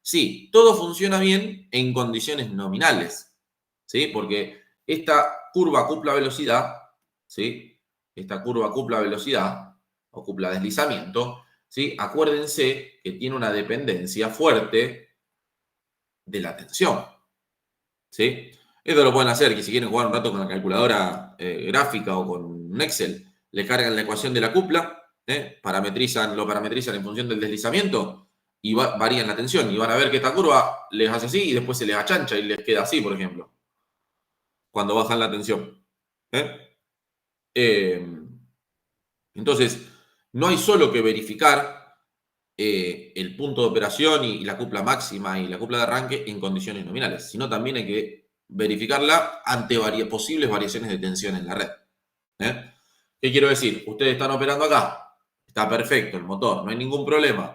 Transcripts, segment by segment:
Sí, todo funciona bien en condiciones nominales, ¿sí? Porque esta curva cupla-velocidad, ¿sí? Esta curva cupla-velocidad o cupla-deslizamiento, ¿sí? Acuérdense que tiene una dependencia fuerte de la tensión, ¿sí? Esto lo pueden hacer, que si quieren jugar un rato con la calculadora gráfica o con un Excel, le cargan la ecuación de la cupla, lo parametrizan en función del deslizamiento y varían la tensión. Y van a ver que esta curva les hace así y después se les achancha y les queda así, por ejemplo, cuando bajan la tensión. ¿eh? Eh, entonces, no hay solo que verificar el punto de operación y la cupla máxima y la cupla de arranque en condiciones nominales, sino también hay que verificarla ante posibles variaciones de tensión en la red. ¿eh? ¿Qué quiero decir? Ustedes están operando acá, está perfecto el motor, no hay ningún problema.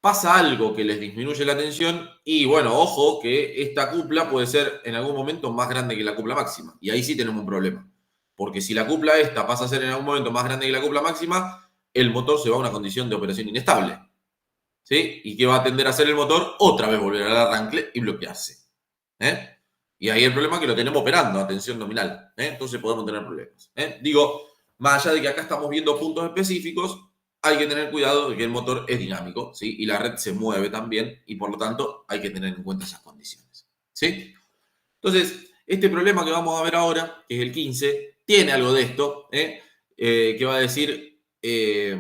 Pasa algo que les disminuye la tensión y bueno, ojo que esta cupla puede ser en algún momento más grande que la cupla máxima y ahí sí tenemos un problema. Porque si la cupla esta pasa a ser en algún momento más grande que la cupla máxima, el motor se va a una condición de operación inestable. ¿Sí? ¿Y qué va a tender a hacer el motor? Otra vez volver al arranque y bloquearse. ¿eh? Y ahí el problema es que lo tenemos operando a tensión nominal. Entonces podemos tener problemas. Digo, más allá de que acá estamos viendo puntos específicos, hay que tener cuidado de que el motor es dinámico, ¿sí? Y la red se mueve también y por lo tanto hay que tener en cuenta esas condiciones. ¿Sí? Entonces, este problema que vamos a ver ahora, que es el 15, tiene algo de esto, que va a decir qué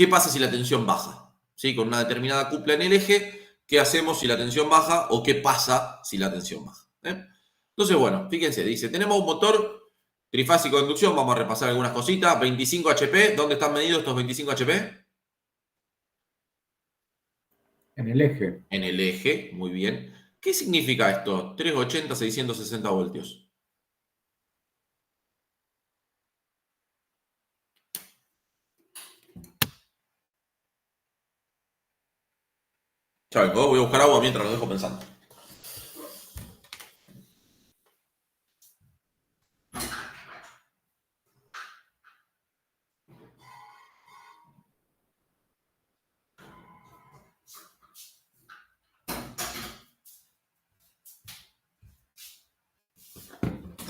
pasa si la tensión baja. ¿Sí? Con una determinada cupla en el eje, ¿qué hacemos si la tensión baja o qué pasa si la tensión baja? Entonces, bueno, fíjense, dice, tenemos un motor trifásico de inducción, vamos a repasar algunas cositas, 25 HP, ¿dónde están medidos estos 25 HP? En el eje. En el eje, muy bien. ¿Qué significa esto? 380, 660 voltios. Ya vengo, voy a buscar agua mientras lo dejo pensando.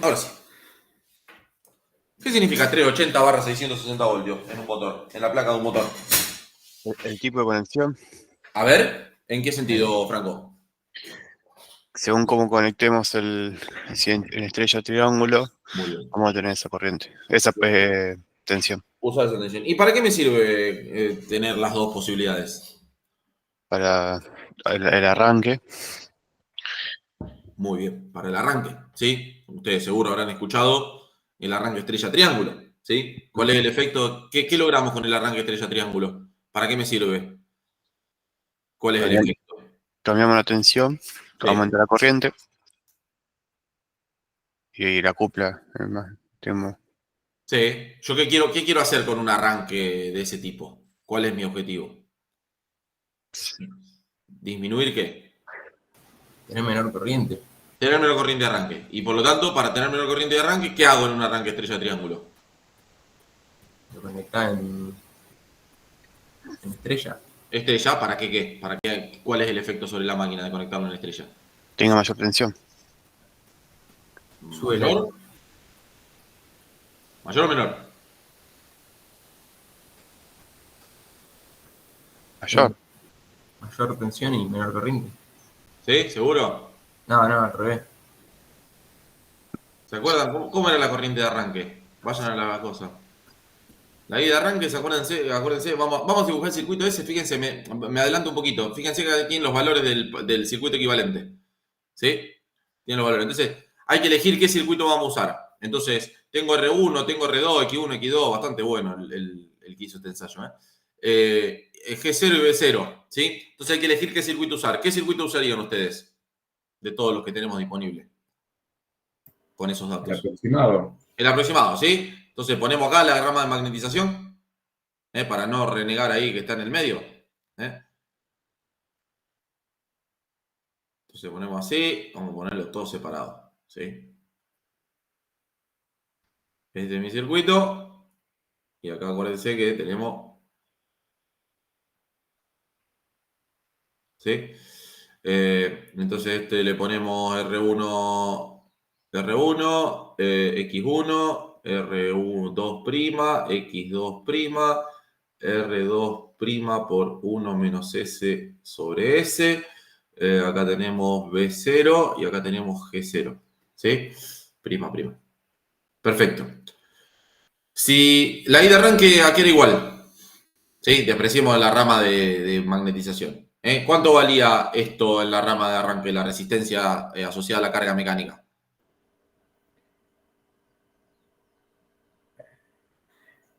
Ahora sí. ¿Qué significa 380 barra 660 voltios en un motor, en la placa de un motor? El tipo de conexión, A ver, ¿en qué sentido, Franco? según cómo conectemos si en estrella triángulo, Muy bien. vamos a tener esa corriente, esa tensión. Usa esa tensión. ¿Y para qué me sirve tener las dos posibilidades? Para el arranque. Muy bien, para el arranque, ¿sí? Ustedes seguro habrán escuchado el arranque estrella-triángulo, ¿sí? ¿Cuál es el efecto? ¿Qué logramos con el arranque estrella-triángulo? ¿Para qué me sirve? ¿Cuál es el efecto? Cambiamos la tensión, Sí. aumenta la corriente y la cupla. Tenemos Sí. ¿Yo qué quiero hacer con un arranque de ese tipo? ¿Cuál es mi objetivo? ¿Disminuir qué? Tener menor corriente. Tener menor corriente de arranque. Y por lo tanto, para tener menor corriente de arranque, ¿qué hago en un arranque estrella-triángulo? Lo conectás en estrella. ¿Estrella? ¿Para qué qué? ¿Para qué? ¿Cuál es el efecto sobre la máquina de conectarlo en estrella? tenga mayor tensión. Sube la ¿Mayor? ¿Mayor o menor? Mayor. mayor tensión y menor corriente. ¿Sí? ¿Seguro? No, al revés. ¿Se acuerdan? ¿Cómo era la corriente de arranque? Vayan a la cosa. La guía de arranque, acuérdense, vamos a dibujar el circuito ese, fíjense, me adelanto un poquito. Fíjense que tienen los valores del circuito equivalente. ¿Sí? Tienen los valores. Entonces, hay que elegir qué circuito vamos a usar. Entonces, tengo R1, tengo R2, X1, X2, bastante bueno el que hizo este ensayo. G0 y B0, ¿sí? Entonces hay que elegir qué circuito usar. ¿Qué circuito usarían ustedes de todos los que tenemos disponibles con esos El datos? aproximado. El aproximado, ¿sí? Entonces ponemos acá la grama de magnetización, para no renegar ahí que está en el medio. Entonces ponemos así, vamos a ponerlo todo separado, ¿sí? Este es mi circuito. Y acá acuérdense que tenemos ¿sí? Entonces le ponemos R1, X1, R2', X2', R2' por 1 menos S sobre S. Acá tenemos B0 y acá tenemos G0, ¿sí? Prima. Perfecto. Si la I de arranque aquí era igual, ¿sí? Despreciemos la rama de magnetización. ¿Cuánto valía esto en la rama de arranque, la resistencia asociada a la carga mecánica?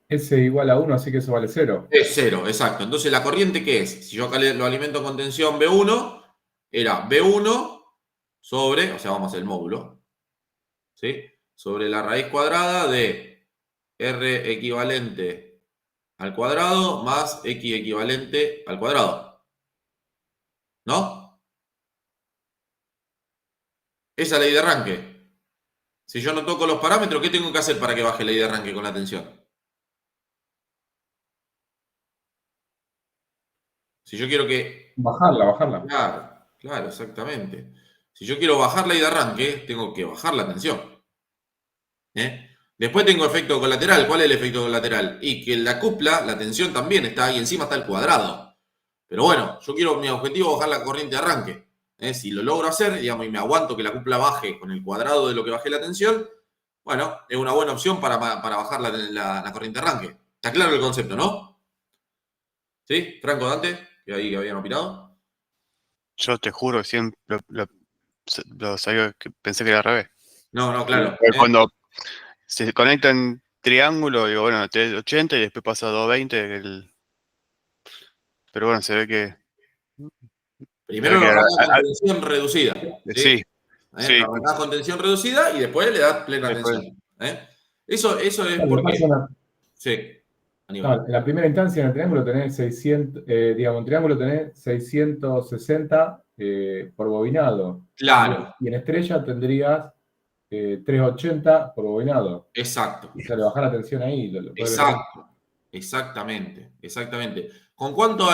S igual a 1, así que eso vale 0. Es 0, exacto. Entonces, ¿la corriente qué es? Si yo acá lo alimento con tensión B1, era B1 sobre, o sea, vamos a hacer el módulo, ¿sí? Sobre la raíz cuadrada de R equivalente al cuadrado más X equivalente al cuadrado. ¿No? Esa es la I de arranque. Si yo no toco los parámetros, ¿qué tengo que hacer para que baje la I de arranque con la tensión? Si yo quiero que... Bajarla. Claro, exactamente. Si yo quiero bajar la I de arranque, tengo que bajar la tensión. Después tengo efecto colateral. ¿Cuál es el efecto colateral? Y que en la cupla, la tensión también está ahí, encima está el cuadrado. Pero bueno, yo quiero, mi objetivo es bajar la corriente de arranque. Si lo logro hacer, digamos, y me aguanto que la cupla baje con el cuadrado de lo que bajé la tensión, bueno, es una buena opción para bajar la corriente de arranque. Está claro el concepto, ¿no? ¿Sí? Franco, Dante, que ahí habían opinado. Yo te juro, siempre lo sabía, pensé que era al revés. No, claro. Cuando se conectan triángulo, digo, bueno, 80 y después pasa a 220. Pero bueno, se ve que... Primero lo arrancás con tensión reducida. Sí. Lo arrancás con tensión reducida y después le das plena tensión. Eso es porque... Sí, Aníbal. No, en la primera instancia en el triángulo tenés 600, en triángulo tenés 660 por bobinado. Claro. Y en estrella tendrías 380 por bobinado. Exacto. O sea, le bajás la tensión ahí. Exacto. Exactamente. ¿Con cuánto?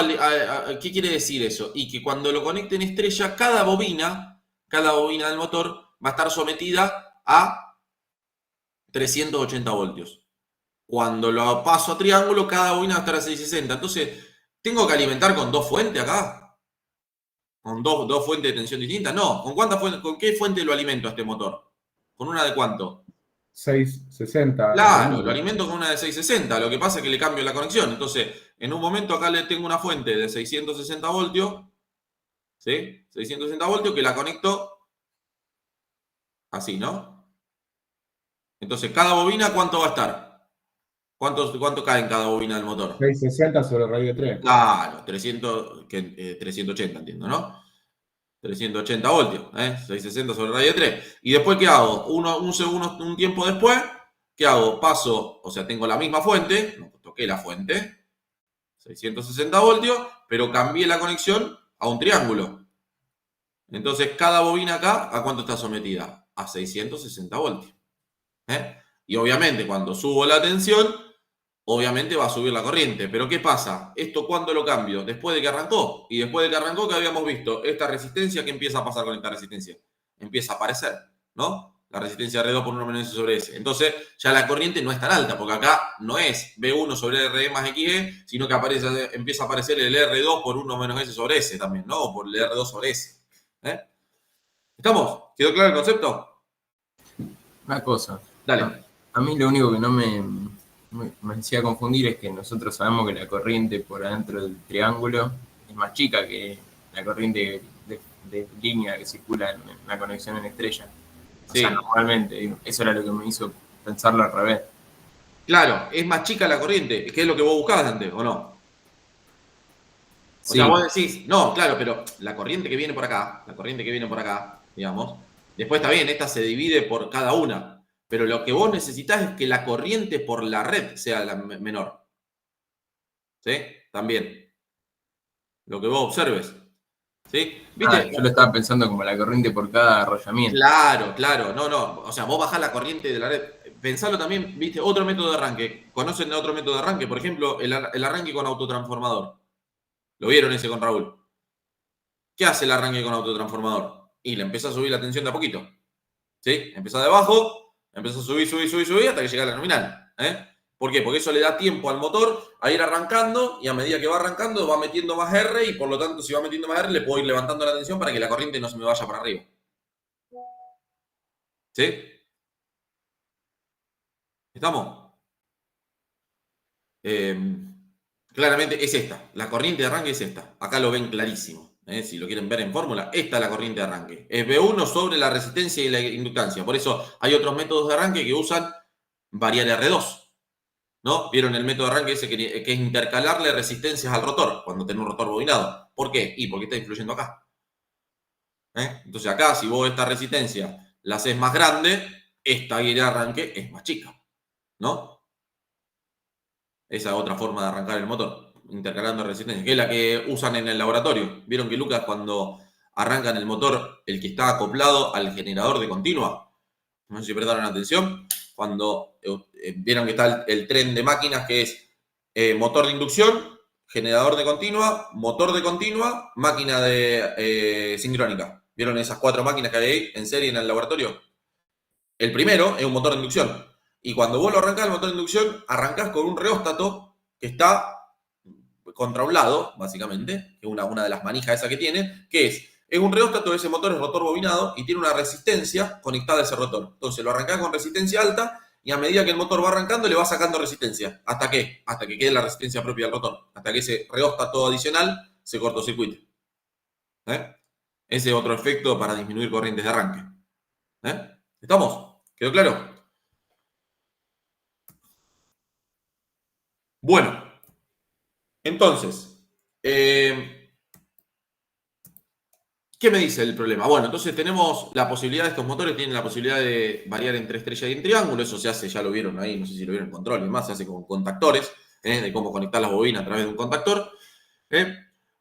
¿Qué quiere decir eso? Y que cuando lo conecte en estrella, cada bobina del motor va a estar sometida a 380 voltios. Cuando lo paso a triángulo, cada bobina va a estar a 660. Entonces, ¿tengo que alimentar con dos fuentes acá? ¿Con dos fuentes de tensión distintas? No. ¿Con qué fuente lo alimento a este motor? ¿Con una de cuánto? 660. Claro, lo alimento con una de 660. Lo que pasa es que le cambio la conexión. Entonces, en un momento acá le tengo una fuente de 660 voltios. ¿Sí? 660 voltios que la conecto así, ¿no? Entonces, cada bobina, ¿cuánto va a estar? ¿Cuánto cae en cada bobina del motor? 660 sobre raíz de 3. Claro, 380, entiendo, ¿no? 380 voltios, 660 sobre raíz de 3. ¿Y después qué hago? Un tiempo después, ¿qué hago? Paso, o sea, tengo la misma fuente, no toqué la fuente, 660 voltios, pero cambié la conexión a un triángulo. Entonces, cada bobina acá, ¿a cuánto está sometida? A 660 voltios. Y obviamente, cuando subo la tensión, obviamente va a subir la corriente. Pero ¿qué pasa? ¿Esto cuándo lo cambio? Después de que arrancó. Y después de que arrancó, ¿qué habíamos visto? Esta resistencia, ¿qué empieza a pasar con esta resistencia? Empieza a aparecer, ¿no? La resistencia R2 por 1 menos S sobre S. Entonces, ya la corriente no es tan alta, porque acá no es B1 sobre RE más XE, sino que empieza a aparecer el R2 por 1 menos S sobre S también, ¿no? O por el R2 sobre S. ¿Estamos? ¿Quedó claro el concepto? Una cosa. Dale. A mí lo único que no me hacía confundir es que nosotros sabemos que la corriente por adentro del triángulo es más chica que la corriente de línea que circula en la conexión en estrella. O sea, normalmente, eso era lo que me hizo pensarlo al revés. Claro, es más chica la corriente, que es lo que vos buscabas antes, ¿o no? O Sí. sea, vos decís, no, claro, pero la corriente que viene por acá, digamos, después está bien, esta se divide por cada una. Pero lo que vos necesitas es que la corriente por la red sea la menor. ¿Sí? También. Lo que vos observes. ¿Sí? ¿Viste? Yo lo estaba pensando como la corriente por cada arrollamiento. Claro. No. O sea, vos bajás la corriente de la red. Pensalo también, ¿viste? Otro método de arranque. ¿Conocen otro método de arranque? Por ejemplo, el arranque con autotransformador. ¿Lo vieron ese con Raúl? ¿qué hace el arranque con autotransformador? Y le empieza a subir la tensión de a poquito. ¿Sí? Empieza de abajo, empieza a subir hasta que llega a la nominal. ¿Por qué? Porque eso le da tiempo al motor a ir arrancando y a medida que va arrancando va metiendo más R y por lo tanto si va metiendo más R le puedo ir levantando la tensión para que la corriente no se me vaya para arriba. ¿Sí? ¿Estamos? Claramente es esta. La corriente de arranque es esta. Acá lo ven clarísimo. Si lo quieren ver en fórmula, esta es la corriente de arranque. Es V1 sobre la resistencia y la inductancia. Por eso hay otros métodos de arranque que usan variar R2. ¿No? ¿Vieron el método de arranque ese que es intercalarle resistencias al rotor cuando tenés un rotor bobinado? ¿Por qué? Y porque está influyendo acá. Entonces acá, si vos esta resistencia la haces más grande, esta guía de arranque es más chica. ¿No? Esa es otra forma de arrancar el motor, intercalando resistencia, que es la que usan en el laboratorio. ¿Vieron que Lucas cuando arrancan el motor, el que está acoplado al generador de continua? No sé si prestaron atención. Cuando vieron que está el tren de máquinas que es motor de inducción, generador de continua, motor de continua, máquina de sincrónica. ¿Vieron esas 4 máquinas que hay ahí en serie en el laboratorio? El primero es un motor de inducción. Y cuando vos lo arrancás el motor de inducción, arrancás con un reóstato que está contra un lado, básicamente, que es una de las manijas esas que tiene, que es un reóstato, ese motor es rotor bobinado y tiene una resistencia conectada a ese rotor. Entonces lo arrancás con resistencia alta y a medida que el motor va arrancando le va sacando resistencia. ¿Hasta qué? Hasta que quede la resistencia propia del rotor. Hasta que ese reóstato adicional se cortocircuite. Ese es otro efecto para disminuir corrientes de arranque. ¿Estamos? ¿Quedó claro? Bueno, entonces, ¿qué me dice el problema? Bueno, entonces tenemos la posibilidad, estos motores tienen la posibilidad de variar entre estrella y en triángulo, eso se hace, ya lo vieron ahí, no sé si lo vieron en control y demás, se hace con contactores, de cómo conectar las bobinas a través de un contactor.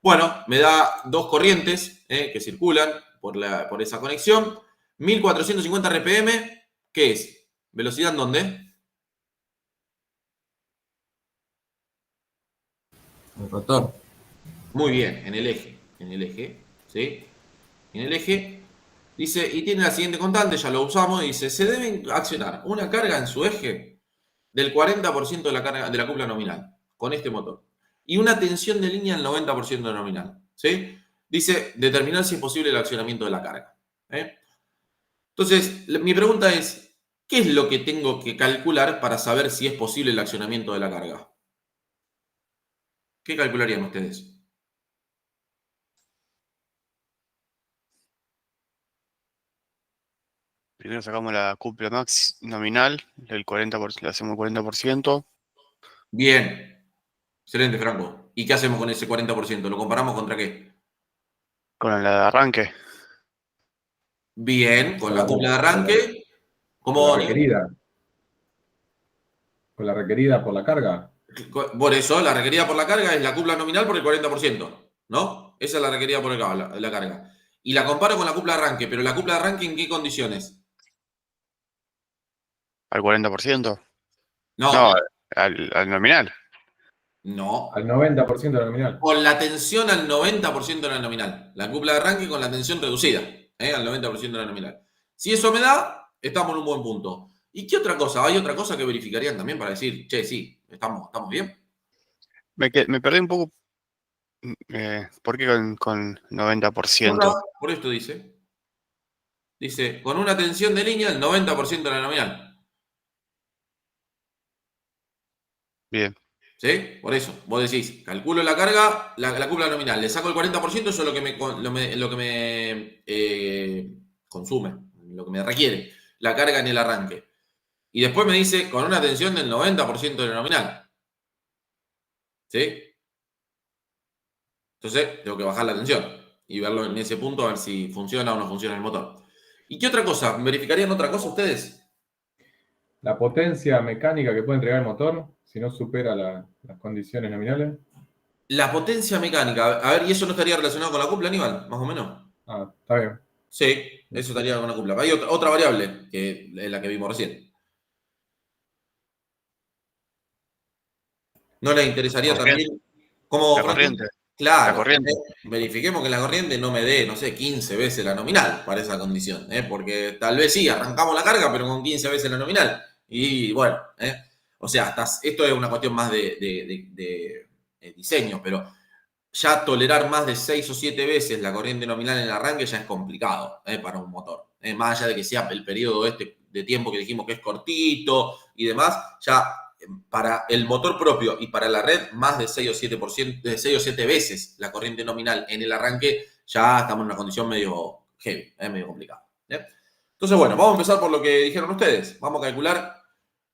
Bueno, me da 2 corrientes que circulan por esa conexión. 1450 RPM, ¿qué es? ¿Velocidad en dónde? El rotor. Muy bien, en el eje, ¿sí? En el eje, dice, y tiene la siguiente constante, ya lo usamos, dice, se debe accionar una carga en su eje del 40% de la carga de la cupla nominal, con este motor, y una tensión de línea del 90% de nominal, ¿sí? Dice, determinar si es posible el accionamiento de la carga. Entonces, mi pregunta es, ¿qué es lo que tengo que calcular para saber si es posible el accionamiento de la carga? ¿Qué calcularían ustedes? Primero sacamos la cupla max nominal, el 40%, le hacemos el 40%. Bien. Excelente, Franco. ¿Y qué hacemos con ese 40%? ¿Lo comparamos contra qué? Con la de arranque. Bien, con la cupla de arranque. Con ¿Cómo, la requerida. Con la requerida por la carga. Por eso, la requerida por la carga es la cupla nominal por el 40%, ¿no? Esa es la requerida por la carga. Y la comparo con la cupla de arranque, pero la cupla de arranque, ¿en qué condiciones? ¿Al 40%? No, No, al nominal. no. Al 90% de la nominal. Con la tensión al 90% de la nominal. La cupla de arranque con la tensión reducida, al 90% de la nominal. Si eso me da, estamos en un buen punto. ¿Y qué otra cosa? ¿Hay otra cosa que verificarían también para decir, che, sí, estamos bien? Me perdí un poco. ¿Por qué con 90%? Por esto dice. Dice, con una tensión de línea, el 90% de la nominal. Bien. ¿Sí? Por eso, vos decís, calculo la carga, la cupla nominal, le saco el 40%, eso es lo que me consume, lo que me requiere, la carga en el arranque. Y después me dice, con una tensión del 90% de la nominal. ¿Sí? Entonces, tengo que bajar la tensión y verlo en ese punto, a ver si funciona o no funciona el motor. ¿Y qué otra cosa? ¿Verificarían otra cosa ustedes? La potencia mecánica que puede entregar el motor, si no supera las condiciones nominales. La potencia mecánica. A ver, ¿y eso no estaría relacionado con la cupla, Aníbal? Más o menos. Ah, está bien. Sí, eso estaría con la cupla. Hay otra variable, que es la que vimos recién. ¿No les interesaría Corriente. también? ¿Cómo, La Franco? corriente. Claro, la corriente. verifiquemos que la corriente no me dé, no sé, 15 veces la nominal para esa condición, porque tal vez sí, arrancamos la carga, pero con 15 veces la nominal. Y bueno, o sea, esto es una cuestión más de diseño, pero ya tolerar más de 6 o 7 veces la corriente nominal en el arranque ya es complicado para un motor. Más allá de que sea el periodo este de tiempo que dijimos que es cortito y demás, ya para el motor propio y para la red, más de 6 o 7%, de 6 o 7 veces la corriente nominal en el arranque, ya estamos en una condición medio heavy, medio complicada. Entonces, bueno, vamos a empezar por lo que dijeron ustedes. Vamos a calcular,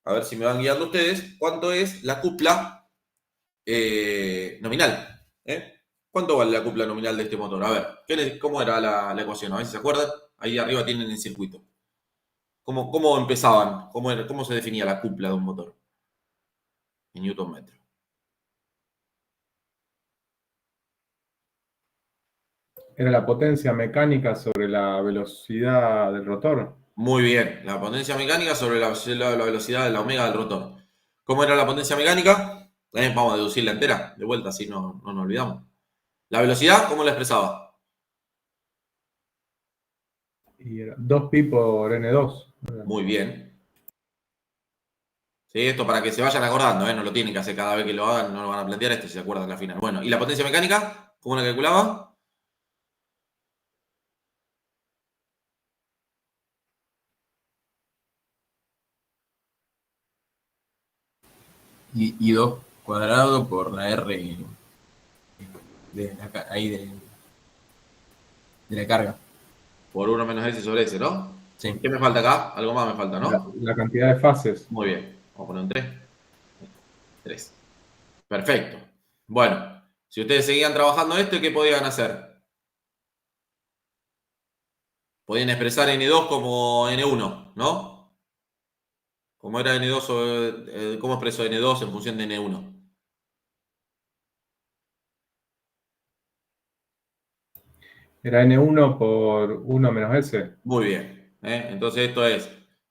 a ver si me van guiando ustedes, cuánto es la cupla nominal. ¿Cuánto vale la cupla nominal de este motor? A ver, ¿cómo era la ecuación? A ver si se acuerdan. Ahí arriba tienen el circuito. ¿Cómo empezaban? ¿Cómo se definía la cupla de un motor? En Newton metro. Era la potencia mecánica sobre la velocidad del rotor. Muy bien, la potencia mecánica sobre la velocidad de la omega del rotor. ¿Cómo era la potencia mecánica? Vamos a deducirla entera, de vuelta, así no nos olvidamos. La velocidad, ¿cómo la expresaba? Y era 2pi por N2. Muy bien. Sí, esto para que se vayan acordando, no lo tienen que hacer cada vez que lo hagan, no lo van a plantear esto si se acuerdan al final. Bueno, ¿y la potencia mecánica? ¿Cómo la calculaba? Y 2 cuadrado por la R ahí de la carga. Por 1 menos S sobre S, ¿no? Sí. ¿Qué me falta acá? Algo más me falta, ¿no? La cantidad de fases. Muy bien. Vamos a poner un 3. 3. Perfecto. Bueno, si ustedes seguían trabajando esto, ¿qué podían hacer? Podían expresar N2 como N1, ¿no? Como era N2 sobre, ¿cómo expreso N2 en función de N1? Era N1 por 1 menos S. Muy bien. Entonces esto es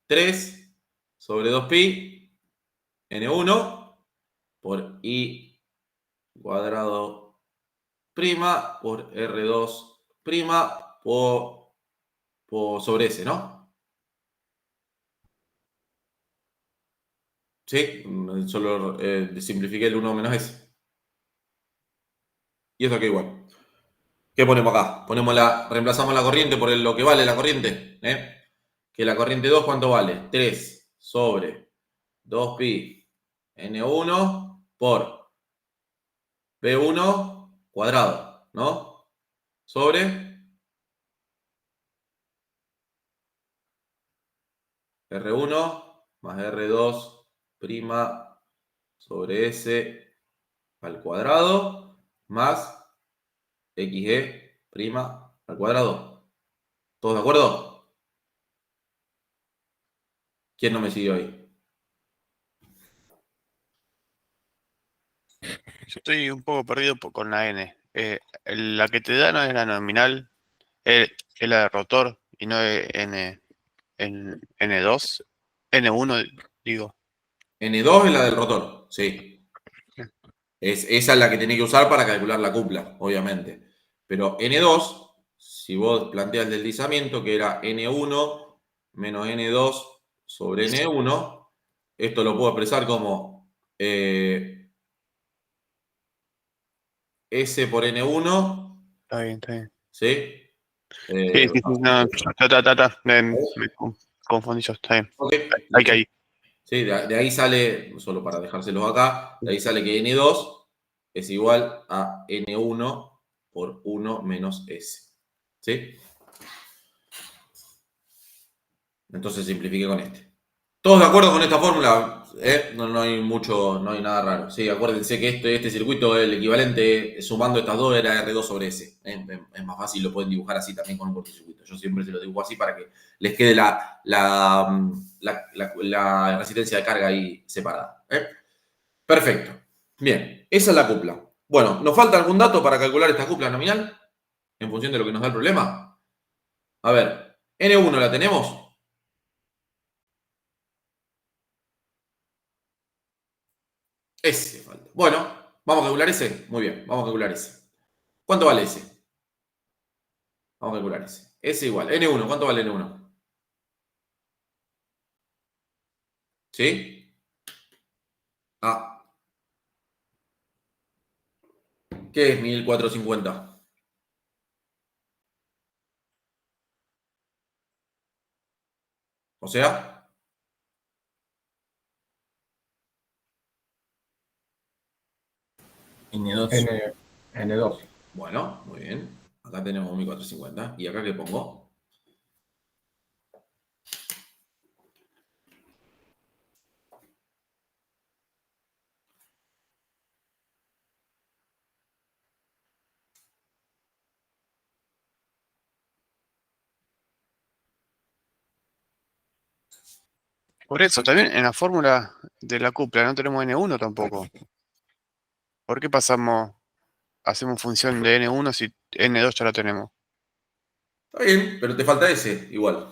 3 sobre 2pi N1 por I cuadrado prima por R2 prima por sobre S, ¿no? Sí, solo simplifiqué el 1 menos S. Y esto queda igual. ¿Qué ponemos acá? Reemplazamos la corriente por lo que vale la corriente. Que la corriente 2, ¿cuánto vale? 3 sobre 2pi N1 por P1 cuadrado, ¿no? Sobre R1 más R2 prima sobre S al cuadrado más XE prima al cuadrado. ¿Todos de acuerdo? ¿Quién no me siguió ahí? Yo estoy un poco perdido con la N. La que te da no es la nominal, es la de rotor y no es N2, N1, digo. N2 es la del rotor, sí. Esa es la que tenés que usar para calcular la cupla, obviamente. Pero N2, si vos planteas el deslizamiento, que era N1 menos N2 sobre N1, esto lo puedo expresar como S por N1, Está bien, está bien. ¿sí? Sí, sí, sí, no, me confundí yo, está bien. Ok. Hay que ir. Sí, de ahí sale, solo para dejárselos acá, de ahí sale que N2 es igual a N1 por 1 menos S. ¿Sí? Entonces simplifique con este. ¿Todos de acuerdo con esta fórmula? No hay mucho, no hay nada raro. Sí, acuérdense que este circuito, el equivalente sumando estas dos era R2 sobre S. Es más fácil, lo pueden dibujar así también con un cortocircuito. Yo siempre se lo dibujo así para que les quede la resistencia de carga ahí separada. Perfecto. Bien, esa es la cupla. Bueno, ¿nos falta algún dato para calcular esta cupla nominal? En función de lo que nos da el problema. A ver, N1 la tenemos. Ese falta. Bueno, vamos a calcular ese. Muy bien, vamos a calcular ese. ¿Cuánto vale S? Vamos a calcular S. S igual. N1, ¿cuánto vale N1? ¿Sí? Ah. ¿Qué es 1450? O sea, N2. N2. bueno, muy bien. Acá tenemos 1450. ¿Y acá qué pongo? Por eso, también en la fórmula de la cupla no tenemos N1 tampoco. ¿Por qué hacemos función de N1 si N2 ya la tenemos? Está bien, pero te falta S igual.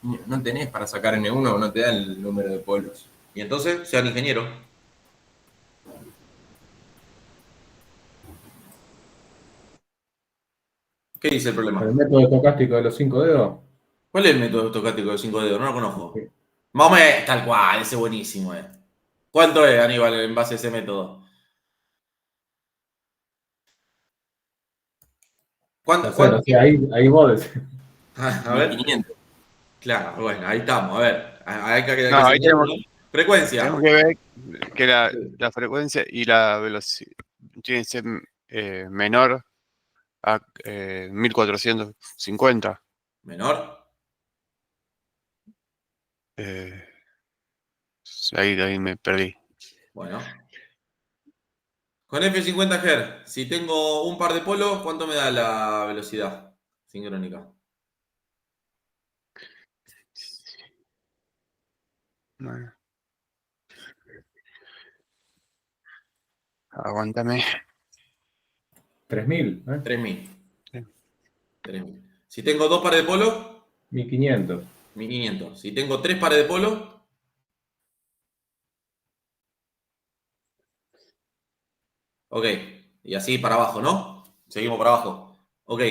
No tenés para sacar N1 o no te da el número de polos. Y entonces, sean ingeniero. ¿Qué dice el problema? El método estocástico de los 5 dedos. ¿Cuál es el método estocástico de 5 dedos? No lo conozco. Sí. Más o menos, tal cual, ese es buenísimo. ¿Cuánto es, Aníbal, en base a ese método? ¿Cuánto? Tercero, sí, ahí vos decís. A ver. 1500. Claro, bueno, ahí estamos. A ver, hay que No, ahí tenemos, frecuencia. tenemos que ver que la frecuencia y la velocidad tienen que ser menor a 1450. Menor. Ahí me perdí. Bueno. Con F50 Hz, si tengo un par de polos, ¿cuánto me da la velocidad sincrónica? Bueno, aguántame. 3000, 3000. Sí. 3000. Si tengo dos pares de polos, 1500. 1500. Si tengo tres pares de polos, ok. Y así para abajo, ¿no? Seguimos para abajo. Ok.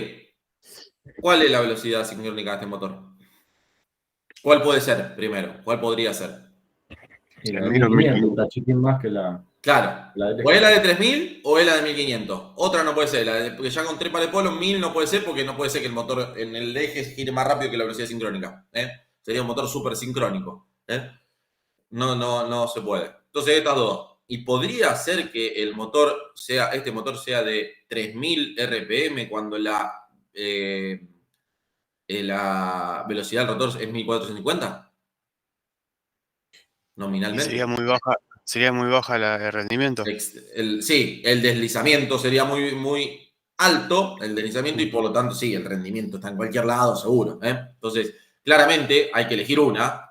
¿Cuál es la velocidad sincrónica de este motor? ¿Cuál puede ser primero? ¿Cuál podría ser? Y la de 1500, un cachitín más que la Claro. del O es la eje. de 3000 o es la de 1500. Otra no puede ser. Porque ya con tres pares de polos, 1000 no puede ser porque no puede ser que el motor en el eje gire más rápido que la velocidad sincrónica. Sería un motor súper sincrónico. No se puede. Entonces, estas dos. Y podría ser que este motor sea de 3000 RPM cuando la velocidad del rotor es 1450. Y Nominalmente. sería muy baja el rendimiento. Sí, el deslizamiento sería muy, muy alto, el deslizamiento, y por lo tanto, sí, el rendimiento está en cualquier lado, seguro. Entonces, claramente hay que elegir una.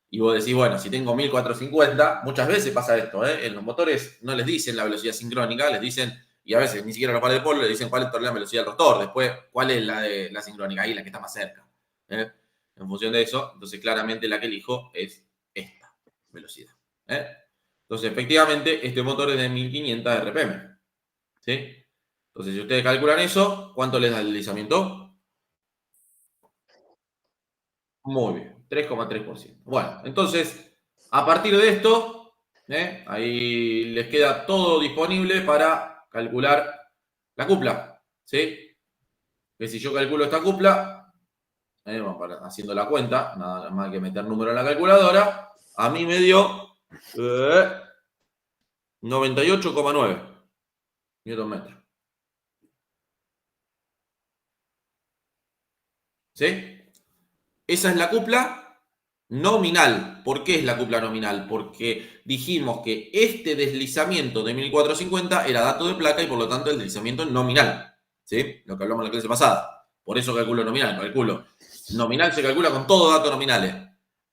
Y vos decís, bueno, si tengo 1450, muchas veces pasa esto. En los motores no les dicen la velocidad sincrónica, les dicen, y a veces ni siquiera los pares de polo, les dicen cuál es la velocidad del rotor, después cuál es la de la sincrónica, ahí la que está más cerca. En función de eso, entonces claramente la que elijo es esta velocidad. Entonces, efectivamente, este motor es de 1500 RPM. ¿Sí? Entonces, si ustedes calculan eso, ¿cuánto les da el deslizamiento? Muy bien, 3,3%. Bueno, entonces, a partir de esto, ahí les queda todo disponible para calcular la cupla. ¿Sí? Que si yo calculo esta cupla, vamos haciendo la cuenta, nada más que meter número en la calculadora, a mí me dio 98,9 Newton metro. ¿Sí? Esa es la cupla nominal. ¿Por qué es la cupla nominal? Porque dijimos que este deslizamiento de 1450 era dato de placa y por lo tanto el deslizamiento nominal. ¿Sí? Lo que hablamos en la clase pasada. Por eso calculo nominal. Nominal se calcula con todos datos nominales.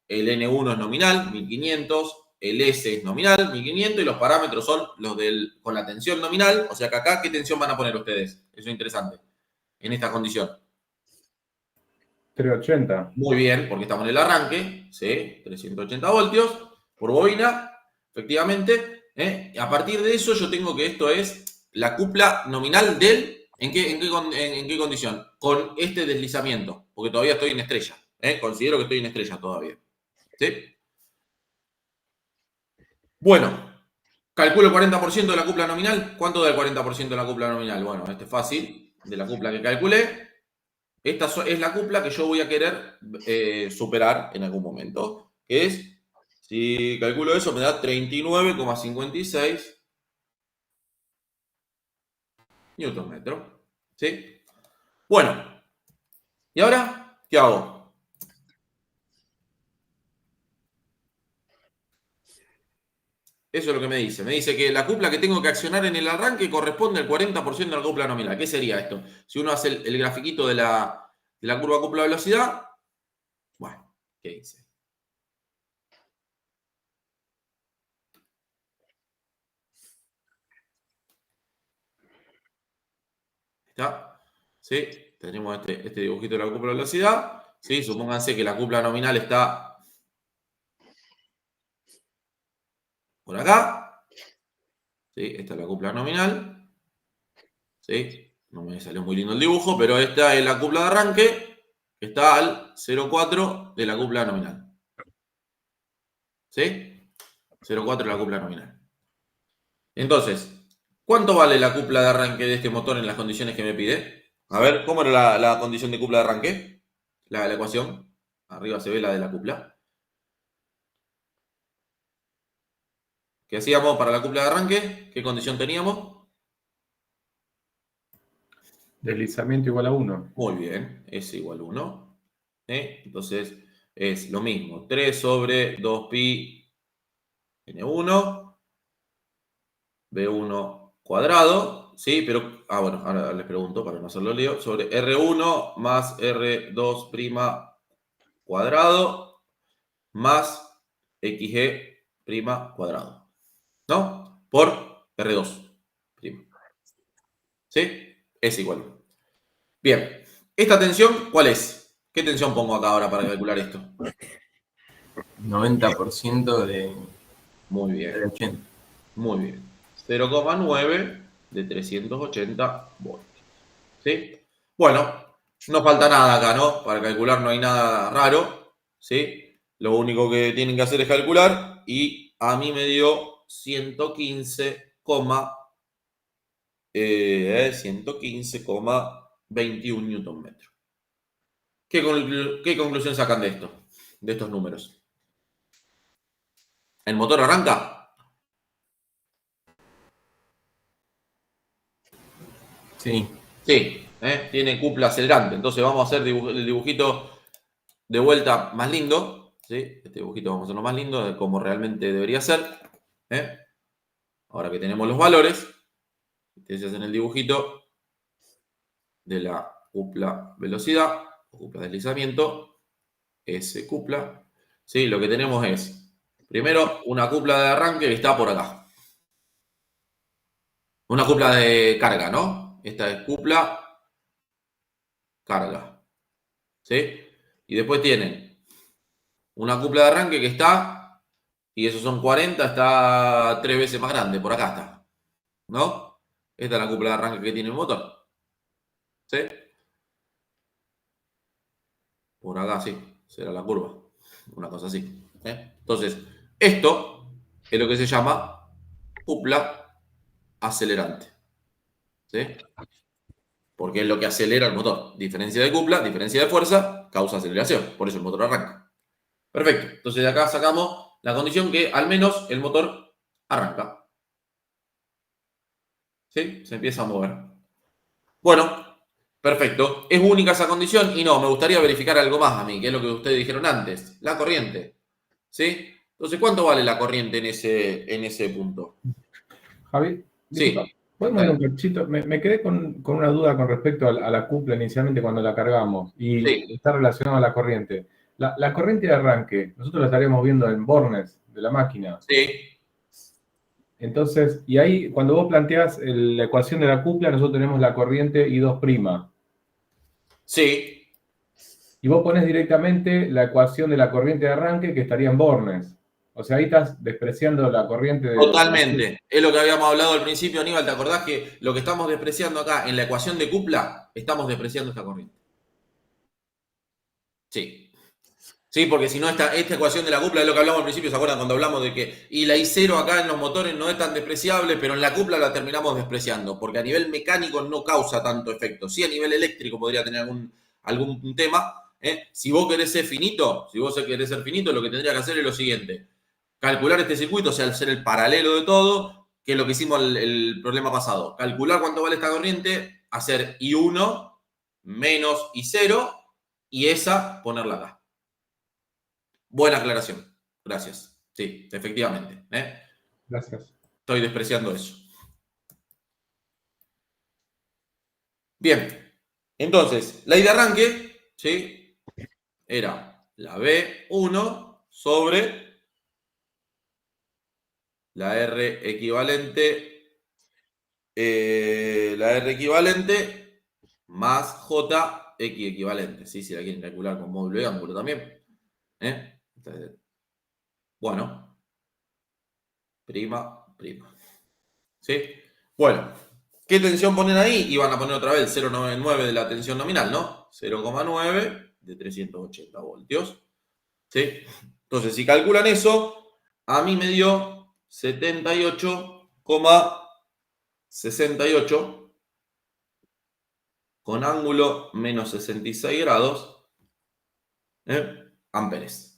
El N1 es nominal, 1500. El S es nominal, 1500. Y los parámetros son los con la tensión nominal. O sea que acá, ¿qué tensión van a poner ustedes? Eso es interesante. En esta condición. 380. Muy bien, porque estamos en el arranque, ¿sí? 380 voltios por bobina, efectivamente. A partir de eso yo tengo que esto es la cupla nominal del... ¿En qué condición? Con este deslizamiento, porque todavía estoy en estrella. Considero que estoy en estrella todavía. ¿Sí? Bueno, calculo el 40% de la cupla nominal. ¿Cuánto da el 40% de la cupla nominal? Bueno, este es fácil, de la cupla que calculé. Esta es la cupla que yo voy a querer superar en algún momento. Que es, si calculo eso, me da 39,56 newton metro. ¿Sí? Bueno, ¿y ahora qué hago? Eso es lo que me dice. Me dice que la cupla que tengo que accionar en el arranque corresponde al 40% de la cupla nominal. ¿Qué sería esto? Si uno hace el grafiquito de la curva cupla velocidad, bueno, ¿qué dice? ¿Está? ¿Sí? Tenemos este dibujito de la cupla velocidad. ¿Sí? Supónganse que la cupla nominal está por acá. ¿Sí? Esta es la cupla nominal. ¿Sí? No me salió muy lindo el dibujo, pero esta es la cupla de arranque, que está al 0,4 de la cupla nominal. ¿Sí? 0,4 de la cupla nominal. Entonces, ¿cuánto vale la cupla de arranque de este motor en las condiciones que me pide? A ver, ¿cómo era la condición de cupla de arranque? La ecuación. Arriba se ve la de la cupla. ¿Qué hacíamos para la cupla de arranque? ¿Qué condición teníamos? Deslizamiento igual a 1. Muy bien, S igual 1. Entonces, es lo mismo. 3 sobre 2pi N1, B1 cuadrado, ¿sí? Pero, bueno, ahora les pregunto para no hacerlo lío, sobre R1 más R2' cuadrado más XG' cuadrado, ¿no? Por R2'. ¿Sí? Es igual. Bien. ¿Esta tensión cuál es? ¿Qué tensión pongo acá ahora para calcular esto? 90% de Muy bien. 80. Muy bien. 0,9 de 380 voltios. ¿Sí? Bueno, no falta nada acá, ¿no? Para calcular no hay nada raro. ¿Sí? Lo único que tienen que hacer es calcular y a mí me dio 115,21 newton metro. ¿Qué conclusión sacan de esto? De estos números. ¿El motor arranca? Sí. Sí, tiene cupla acelerante. Entonces vamos a hacer el dibujito de vuelta más lindo. ¿Sí? Este dibujito vamos a hacerlo más lindo de cómo realmente debería ser. Ahora que tenemos los valores, ustedes hacen el dibujito de la cupla velocidad o cupla deslizamiento. S cupla. ¿Sí? Lo que tenemos es, primero, una cupla de arranque que está por acá. Una cupla de carga, ¿no? Esta es cupla carga. ¿Sí? Y después tienen una cupla de arranque que está, y esos son 40, está 3 veces más grande, por acá está. ¿No? Esta es la cupla de arranque que tiene el motor. ¿Sí? Por acá sí, será la curva. Una cosa así. Entonces, esto es lo que se llama cupla acelerante. ¿Sí? Porque es lo que acelera el motor. Diferencia de cupla, diferencia de fuerza, causa aceleración. Por eso el motor arranca. Perfecto. Entonces de acá sacamos la condición que al menos el motor arranca. ¿Sí? Se empieza a mover. Bueno, perfecto. ¿Es única esa condición? Y no, me gustaría verificar algo más a mí, que es lo que ustedes dijeron antes. La corriente. ¿Sí? Entonces, ¿cuánto vale la corriente en ese punto? Javi, disculpa, Sí. ¿podemos ir un cachito? Me quedé con una duda con respecto a la cupla inicialmente cuando la cargamos y Sí. está relacionado a la corriente. La corriente de arranque, nosotros la estaríamos viendo en bornes de la máquina. Sí. Entonces, y ahí cuando vos planteás la ecuación de la cupla, nosotros tenemos la corriente I2'. Sí. y vos pones directamente la ecuación de la corriente de arranque que estaría en Bornes. O sea, ahí estás despreciando la corriente de... Totalmente. Es lo que habíamos hablado al principio, Aníbal. ¿Te acordás que lo que estamos despreciando acá en la ecuación de cupla, estamos despreciando esta corriente? Sí. Sí, porque si no, esta ecuación de la cupla es lo que hablamos al principio, ¿se acuerdan? Cuando hablamos de que y la I0 acá en los motores no es tan despreciable, pero en la cupla la terminamos despreciando, porque a nivel mecánico no causa tanto efecto. Sí, a nivel eléctrico podría tener algún tema. Si vos querés ser finito, lo que tendría que hacer es lo siguiente. Calcular este circuito, o sea, al ser el paralelo de todo, que es lo que hicimos el problema pasado. Calcular cuánto vale esta corriente, hacer I1 menos I0 y esa ponerla acá. Buena aclaración. Gracias. Sí, efectivamente. Gracias. Estoy despreciando eso. Bien. Entonces, la I de arranque, ¿sí? Era la B1 sobre la R equivalente. La R equivalente más J X equivalente. ¿Sí? Si la quieren calcular con módulo de ángulo también. Entonces, bueno. Prima. ¿Sí? Bueno, ¿qué tensión ponen ahí? Y van a poner otra vez 0,99 de la tensión nominal, ¿no? 0,9 de 380 voltios. ¿Sí? Entonces, si calculan eso, a mí me dio 78,68 con ángulo menos 66 grados amperes.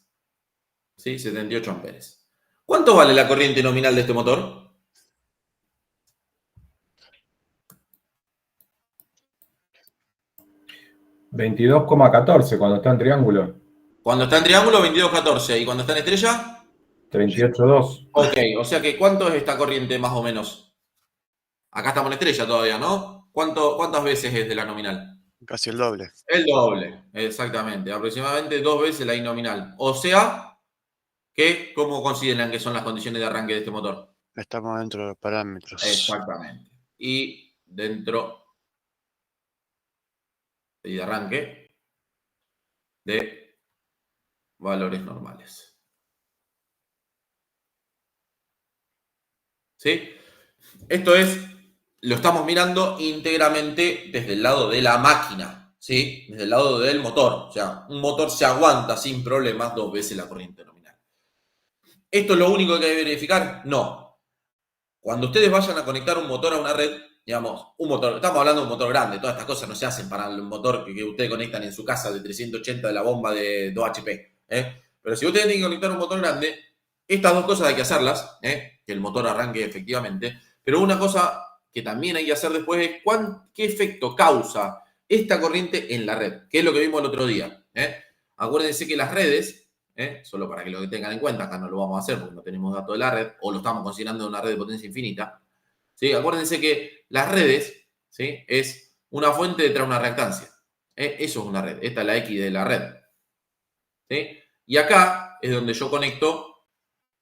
¿Sí? 78 amperes. ¿Cuánto vale la corriente nominal de este motor? $22,14 cuando está en triángulo. Cuando está en triángulo, 22,14. ¿Y cuando está en estrella? 38,2. Ok, o sea que ¿cuánto es esta corriente más o menos? Acá estamos en estrella todavía, ¿no? ¿Cuántas veces es de la nominal? Casi el doble. El doble, exactamente. Aproximadamente 2 veces la I nominal. O sea, que ¿cómo consideran que son las condiciones de arranque de este motor? Estamos dentro de los parámetros. Exactamente. Y dentro de arranque de valores normales. ¿Sí? Esto lo estamos mirando íntegramente desde el lado de la máquina, ¿sí? Desde el lado del motor. O sea, un motor se aguanta sin problemas 2 veces la corriente nominal. ¿Esto es lo único que hay que verificar? No. Cuando ustedes vayan a conectar un motor a una red, digamos, un motor, estamos hablando de un motor grande, todas estas cosas no se hacen para el motor que ustedes conectan en su casa de 380 de la bomba de 2 HP. Pero si ustedes tienen que conectar un motor grande, estas dos cosas hay que hacerlas, que el motor arranque efectivamente. Pero una cosa que también hay que hacer después es qué efecto causa esta corriente en la red, que es lo que vimos el otro día. Acuérdense que las redes, solo para que lo tengan en cuenta, acá no lo vamos a hacer porque no tenemos datos de la red, o lo estamos considerando una red de potencia infinita. ¿Sí? Acuérdense que las redes, ¿sí?, es una fuente detrás de una reactancia. Eso es una red. Esta es la X de la red. ¿Sí? Y acá es donde yo conecto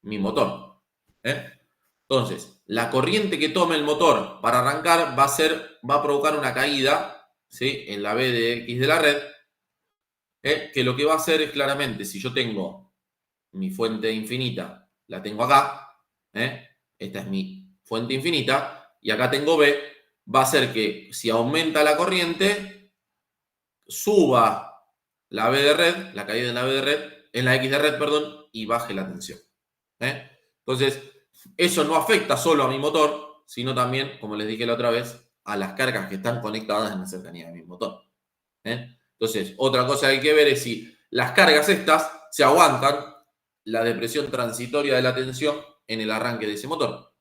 mi motor. Entonces, la corriente que tome el motor para arrancar va a provocar una caída, ¿sí?, en la B de X de la red, que lo que va a hacer es claramente, si yo tengo mi fuente infinita, la tengo acá, esta es mi fuente infinita, y acá tengo B, va a hacer que si aumenta la corriente, suba la B de red, la caída en la B de red, en la X de red, perdón, y baje la tensión. Entonces, eso no afecta solo a mi motor, sino también, como les dije la otra vez, a las cargas que están conectadas en la cercanía de mi motor. Entonces, otra cosa que hay que ver es si las cargas estas se aguantan la depresión transitoria de la tensión en el arranque de ese motor.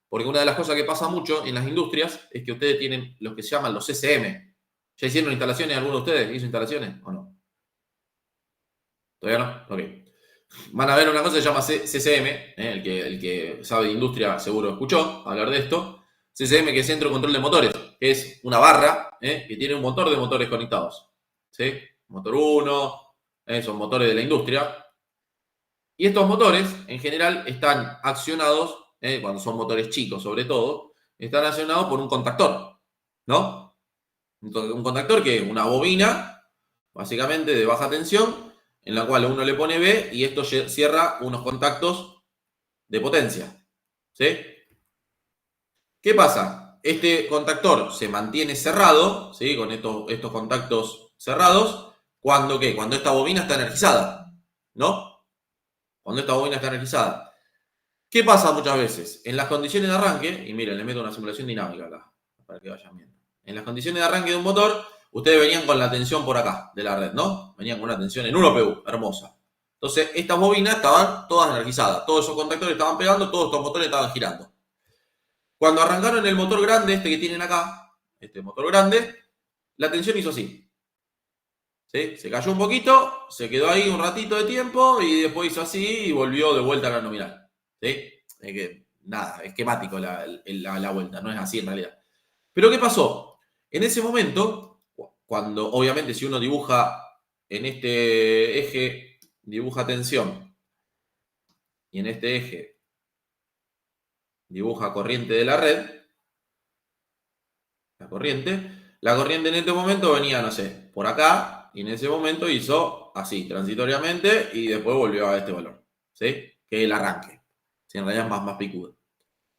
Porque una de las cosas que pasa mucho en las industrias es que ustedes tienen los que se llaman los CCM. ¿Ya hicieron instalaciones? ¿Alguno de ustedes hizo instalaciones o no? ¿Todavía no? Ok. Van a ver una cosa que se llama CCM, el que sabe de industria seguro escuchó hablar de esto. CCM, que es Centro de Control de Motores, que es una barra que tiene un montón de motores conectados. ¿Sí? Motor 1, son motores de la industria. Y estos motores, en general, están accionados, cuando son motores chicos sobre todo, están accionados por un contactor, ¿no? Un contactor que es una bobina, básicamente de baja tensión, en la cual uno le pone B y esto cierra unos contactos de potencia. ¿Sí? ¿Qué pasa? Este contactor se mantiene cerrado, ¿sí? Con estos contactos cerrados, ¿cuándo qué? Cuando esta bobina está energizada, ¿no? Cuando esta bobina está energizada. ¿Qué pasa muchas veces? En las condiciones de arranque, y miren, le meto una simulación dinámica acá, para que vayan viendo. En las condiciones de arranque de un motor, ustedes venían con la tensión por acá, de la red, ¿no? Venían con una tensión en 1 PU, hermosa. Entonces, estas bobinas estaban todas energizadas, todos esos contactores estaban pegando, todos estos motores estaban girando. Cuando arrancaron el motor grande, este que tienen acá, este motor grande, la tensión hizo así. ¿Sí? Se cayó un poquito, se quedó ahí un ratito de tiempo y después hizo así y volvió de vuelta a la nominal. ¿Sí? Es que, nada, esquemático la vuelta, no es así en realidad. Pero ¿qué pasó? En ese momento, cuando obviamente si uno dibuja en este eje, dibuja tensión, y en este eje dibuja corriente de la red, la corriente en este momento venía, no sé, por acá, y en ese momento hizo así, transitoriamente, y después volvió a este valor, ¿sí? Que es el arranque. ¿Sí? En realidad es más picudo.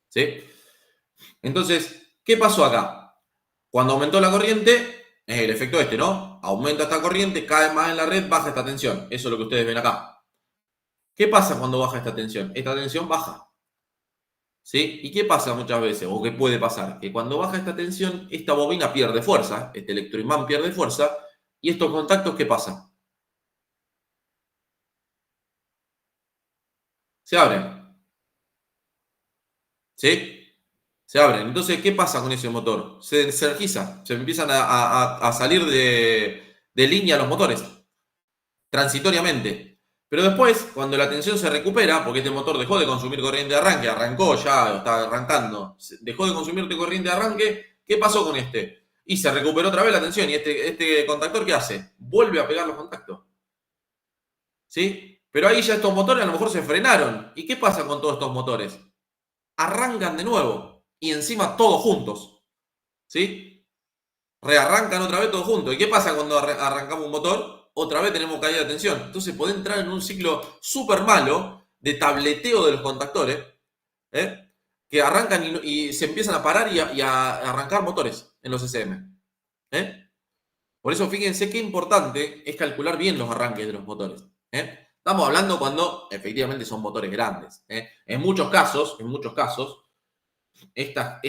¿Sí? Entonces, ¿qué pasó acá? Cuando aumentó la corriente, es el efecto este, ¿no? Aumenta esta corriente, cae más en la red, baja esta tensión. Eso es lo que ustedes ven acá. ¿Qué pasa cuando baja esta tensión? Esta tensión baja. ¿Sí? ¿Y qué pasa muchas veces? ¿O qué puede pasar? Que cuando baja esta tensión, esta bobina pierde fuerza, este electroimán pierde fuerza, y estos contactos, ¿qué pasa? Se abren. ¿Sí? Se abren. Entonces, ¿qué pasa con ese motor? Se desenergiza, se empiezan a salir de línea los motores, transitoriamente. Pero después, cuando la tensión se recupera, porque este motor dejó de consumir corriente de arranque, arrancó ya, está arrancando, dejó de consumir corriente de arranque, ¿qué pasó con este? Y se recuperó otra vez la tensión, y este contactor, ¿qué hace? Vuelve a pegar los contactos. ¿Sí? Pero ahí ya estos motores a lo mejor se frenaron. ¿Y qué pasa con todos estos motores? Arrancan de nuevo, y encima todos juntos. ¿Sí? Rearrancan otra vez todos juntos. ¿Y qué pasa cuando arrancamos un motor? Otra vez tenemos caída de tensión. Entonces puede entrar en un ciclo súper malo de tableteo de los contactores, que arrancan y se empiezan a parar y a arrancar motores en los SM. Por eso fíjense qué importante es calcular bien los arranques de los motores. Estamos hablando cuando efectivamente son motores grandes. En muchos casos, estas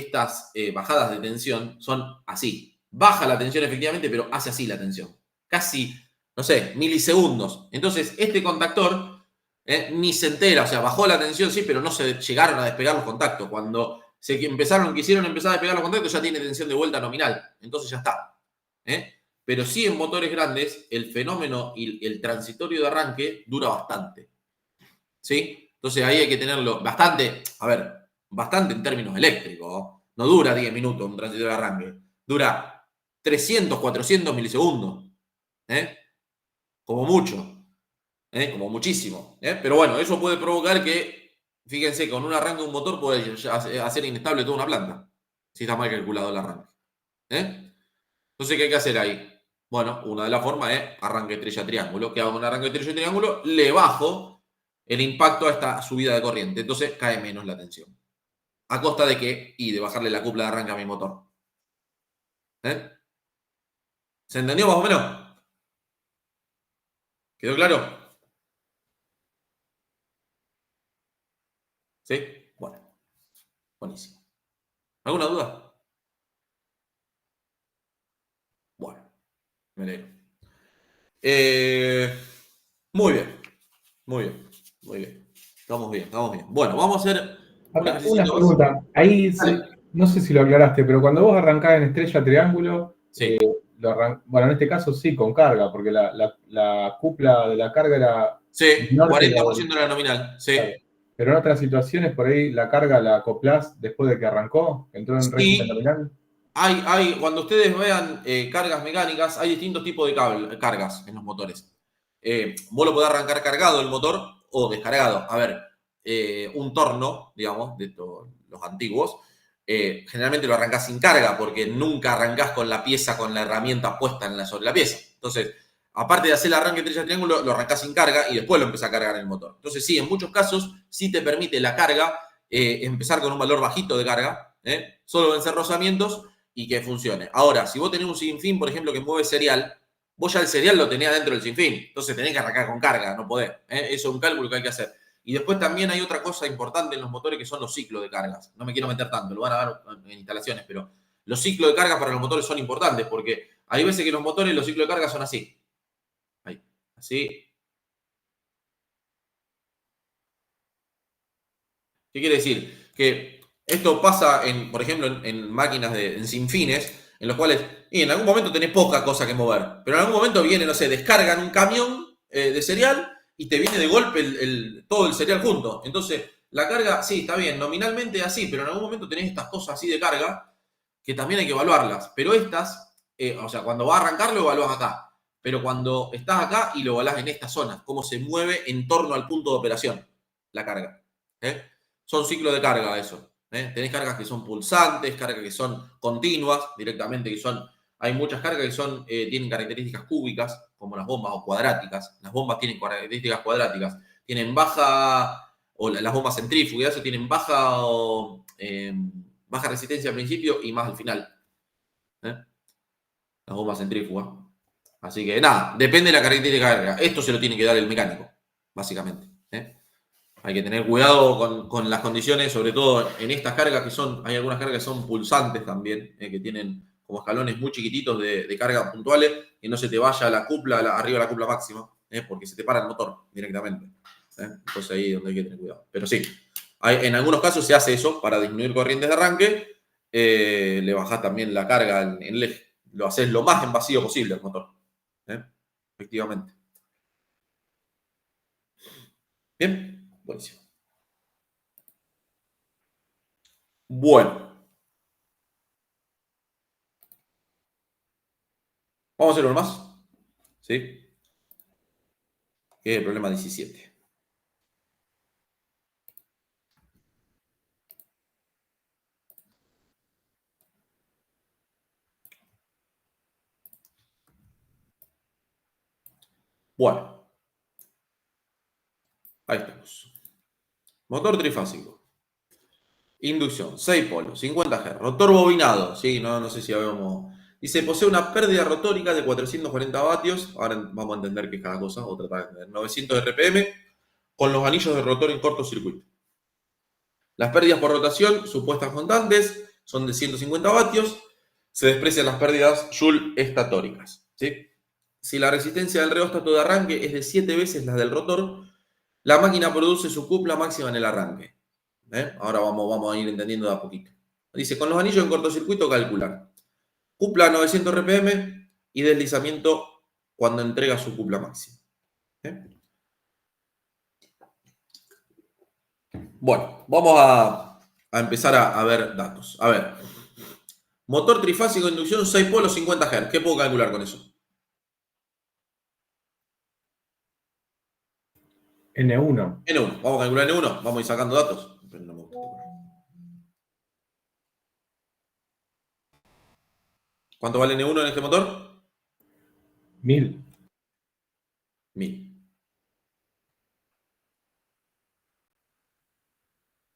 bajadas de tensión son así. Baja la tensión efectivamente, pero hace así la tensión. Casi, no sé, milisegundos. Entonces, este contactor ni se entera. O sea, bajó la tensión, sí, pero no se llegaron a despegar los contactos. Cuando quisieron empezar a despegar los contactos, ya tiene tensión de vuelta nominal. Entonces ya está. Pero sí en motores grandes, el fenómeno y el transitorio de arranque dura bastante. ¿Sí? Entonces ahí hay que tenerlo bastante, bastante en términos eléctricos. No dura 10 minutos un transitorio de arranque. Dura 300, 400 milisegundos. Como mucho. Como muchísimo. Pero bueno, eso puede provocar que, fíjense, con un arranque de un motor puede hacer inestable toda una planta. Si está mal calculado el arranque. Entonces, ¿qué hay que hacer ahí? Bueno, una de las formas es arranque estrella-triángulo. ¿Qué hago con arranque estrella-triángulo? Le bajo el impacto a esta subida de corriente. Entonces cae menos la tensión. ¿A costa de qué? Y de bajarle la cupla de arranque a mi motor. ¿Se entendió más o menos? ¿Quedó claro? ¿Sí? Bueno. Buenísimo. ¿Alguna duda? Bueno. Me alegro. Muy bien. Muy bien. Muy bien. Estamos bien, estamos bien. Bueno, vamos a hacer Una pregunta. Ahí no sé si lo aclaraste, pero cuando vos arrancás en estrella triángulo, sí. Bueno, en este caso sí, con carga, porque la cupla de la carga era... Sí, 40% de la nominal, sí. Claro. Pero en otras situaciones, por ahí la carga la acoplás después de que arrancó, entró en régimen nominal. Cuando ustedes vean cargas mecánicas, hay distintos tipos de cargas en los motores. Vos lo podés arrancar cargado el motor o descargado. A ver, un torno, digamos, de los antiguos, generalmente lo arrancás sin carga porque nunca arrancás con la pieza, con la herramienta puesta sobre la pieza. Entonces, aparte de hacer el arranque estrella triángulo, lo arrancás sin carga y después lo empezás a cargar en el motor. Entonces, sí, en muchos casos sí te permite la carga empezar con un valor bajito de carga, solo vencer rozamientos y que funcione. Ahora, si vos tenés un sinfín, por ejemplo, que mueve serial, vos ya el serial lo tenés dentro del sinfín, entonces tenés que arrancar con carga, no podés. Eso es un cálculo que hay que hacer. Y después también hay otra cosa importante en los motores que son los ciclos de cargas. No me quiero meter tanto, lo van a ver en instalaciones, pero los ciclos de carga para los motores son importantes porque hay veces que los motores, los ciclos de carga son así. Ahí, así. ¿Qué quiere decir? Que esto pasa, por ejemplo, en máquinas en sinfines, en los cuales en algún momento tenés poca cosa que mover, pero en algún momento viene, no sé, descargan un camión de cereal y te viene de golpe todo el cereal junto. Entonces, la carga, sí, está bien, nominalmente así, pero en algún momento tenés estas cosas así de carga que también hay que evaluarlas. Pero estas, o sea, cuando va a arrancar lo evaluás acá, pero cuando estás acá y lo evaluás en esta zona, cómo se mueve en torno al punto de operación la carga. Son ciclos de carga eso. Tenés cargas que son pulsantes, cargas que son continuas, directamente que son... Hay muchas cargas que tienen características cúbicas, como las bombas, o cuadráticas. Las bombas tienen características cuadráticas. Tienen baja, o las bombas centrífugas, tienen baja resistencia al principio y más al final. Las bombas centrífugas. Así que nada, depende de la característica de carga. Esto se lo tiene que dar el mecánico, básicamente. Hay que tener cuidado con las condiciones, sobre todo en estas cargas hay algunas cargas que son pulsantes también, que tienen como escalones muy chiquititos de carga puntuales, que no se te vaya la cupla, arriba de la cupla máxima, porque se te para el motor directamente. Entonces ahí es donde hay que tener cuidado. Pero sí, en algunos casos se hace eso para disminuir corrientes de arranque, le bajás también la carga en el eje, lo haces lo más en vacío posible el motor. Efectivamente. Bien, buenísimo. Bueno. Vamos a hacer uno más. ¿Sí? Que es el problema 17. Bueno. Ahí estamos. Motor trifásico. Inducción, 6 polos, 50 Hz. Rotor bobinado. Sí, no sé si habíamos... Dice, posee una pérdida rotórica de 440 vatios. Ahora vamos a entender qué es cada cosa, o tratar de entender. 900 RPM con los anillos de rotor en cortocircuito. Las pérdidas por rotación, supuestas constantes, son de 150 vatios. Se desprecian las pérdidas Joule estatóricas. ¿Sí? Si la resistencia del reóstato de arranque es de 7 veces la del rotor, la máquina produce su cupla máxima en el arranque. Ahora vamos a ir entendiendo de a poquito. Dice, con los anillos en cortocircuito calcular. Cupla 900 RPM y deslizamiento cuando entrega su cupla máxima. Bueno, vamos a empezar a ver datos. A ver, motor trifásico de inducción 6 polos 50 Hz. ¿Qué puedo calcular con eso? N1. N1. Vamos a calcular N1. Vamos a ir sacando datos. ¿Cuánto vale N1 en este motor? 1000. 1000.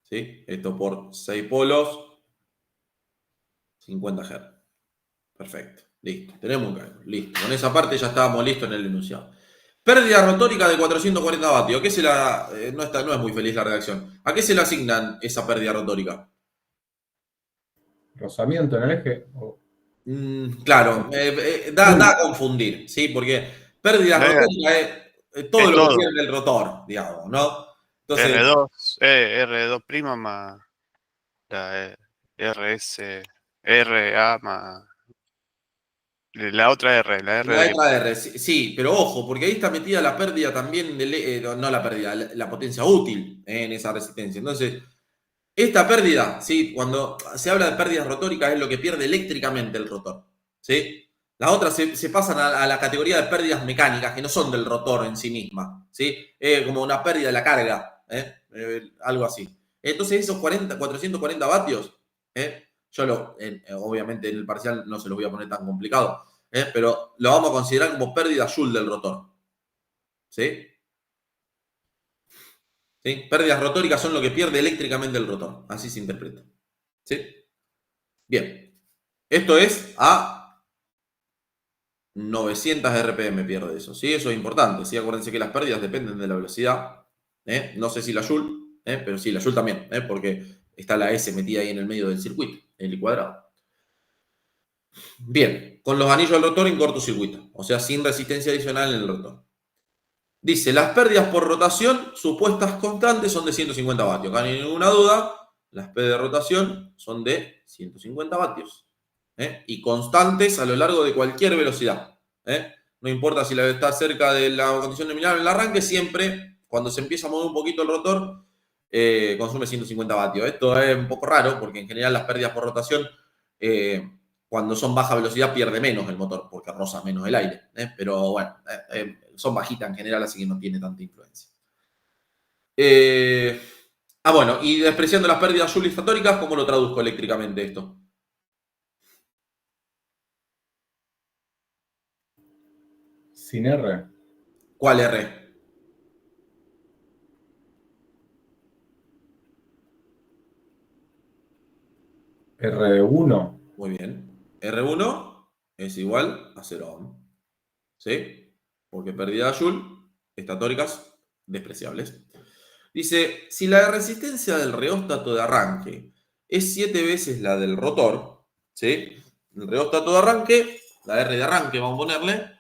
¿Sí? Esto por 6 polos, 50 Hz. Perfecto. Listo. Tenemos un cálculo. Listo. Con esa parte ya estábamos listos en el enunciado. Pérdida rotórica de 440 vatios. ¿Qué no es muy feliz la redacción. ¿A qué se le asignan esa pérdida rotórica? ¿Rozamiento en el eje? Claro, da a confundir, ¿sí? Porque pérdida rotórica es todo lo que pierde el rotor, digamos, ¿no? Entonces, R2' más la RA más la otra R, la R. La otra R, sí, pero ojo, porque ahí está metida la pérdida también, no la pérdida, la potencia útil en esa resistencia. Entonces, esta pérdida, ¿sí? Cuando se habla de pérdidas rotóricas es lo que pierde eléctricamente el rotor, ¿sí? Las otras se pasan a la categoría de pérdidas mecánicas, que no son del rotor en sí misma, ¿sí? Como una pérdida de la carga, algo así. Entonces esos 440 vatios, yo obviamente en el parcial no se los voy a poner tan complicado. pero lo vamos a considerar como pérdida Joule del rotor. ¿Sí? ¿Sí? Pérdidas rotóricas son lo que pierde eléctricamente el rotor. Así se interpreta. ¿Sí? Bien. Esto es a 900 RPM pierde eso. ¿Sí? Eso es importante. ¿Sí? Acuérdense que las pérdidas dependen de la velocidad. No sé si la Joule, pero sí, la Joule también, porque está la S metida ahí en el medio del circuito, el I cuadrado. Bien, con los anillos del rotor en cortocircuito, o sea, sin resistencia adicional en el rotor. Dice, las pérdidas por rotación supuestas constantes son de 150 vatios. Acá no hay ninguna duda, las P de rotación son de 150 vatios. Y constantes a lo largo de cualquier velocidad. No importa si la está cerca de la condición nominal en el arranque, siempre, cuando se empieza a mover un poquito el rotor, consume 150 vatios. Esto es un poco raro, porque en general las pérdidas por rotación, cuando son baja velocidad, pierde menos el motor, porque roza menos el aire. Pero bueno, son bajitas en general, así que no tiene tanta influencia. Bueno, y despreciando las pérdidas Joule estatóricas, ¿cómo lo traduzco eléctricamente esto? Sin R. ¿Cuál R? R1. Muy bien. R1 es igual a 0 ohm. ¿Sí? Porque pérdida Joule estatóricas despreciables. Dice, si la resistencia del reóstato de arranque es 7 veces la del rotor, ¿sí? El reóstato de arranque, la R de arranque, vamos a ponerle,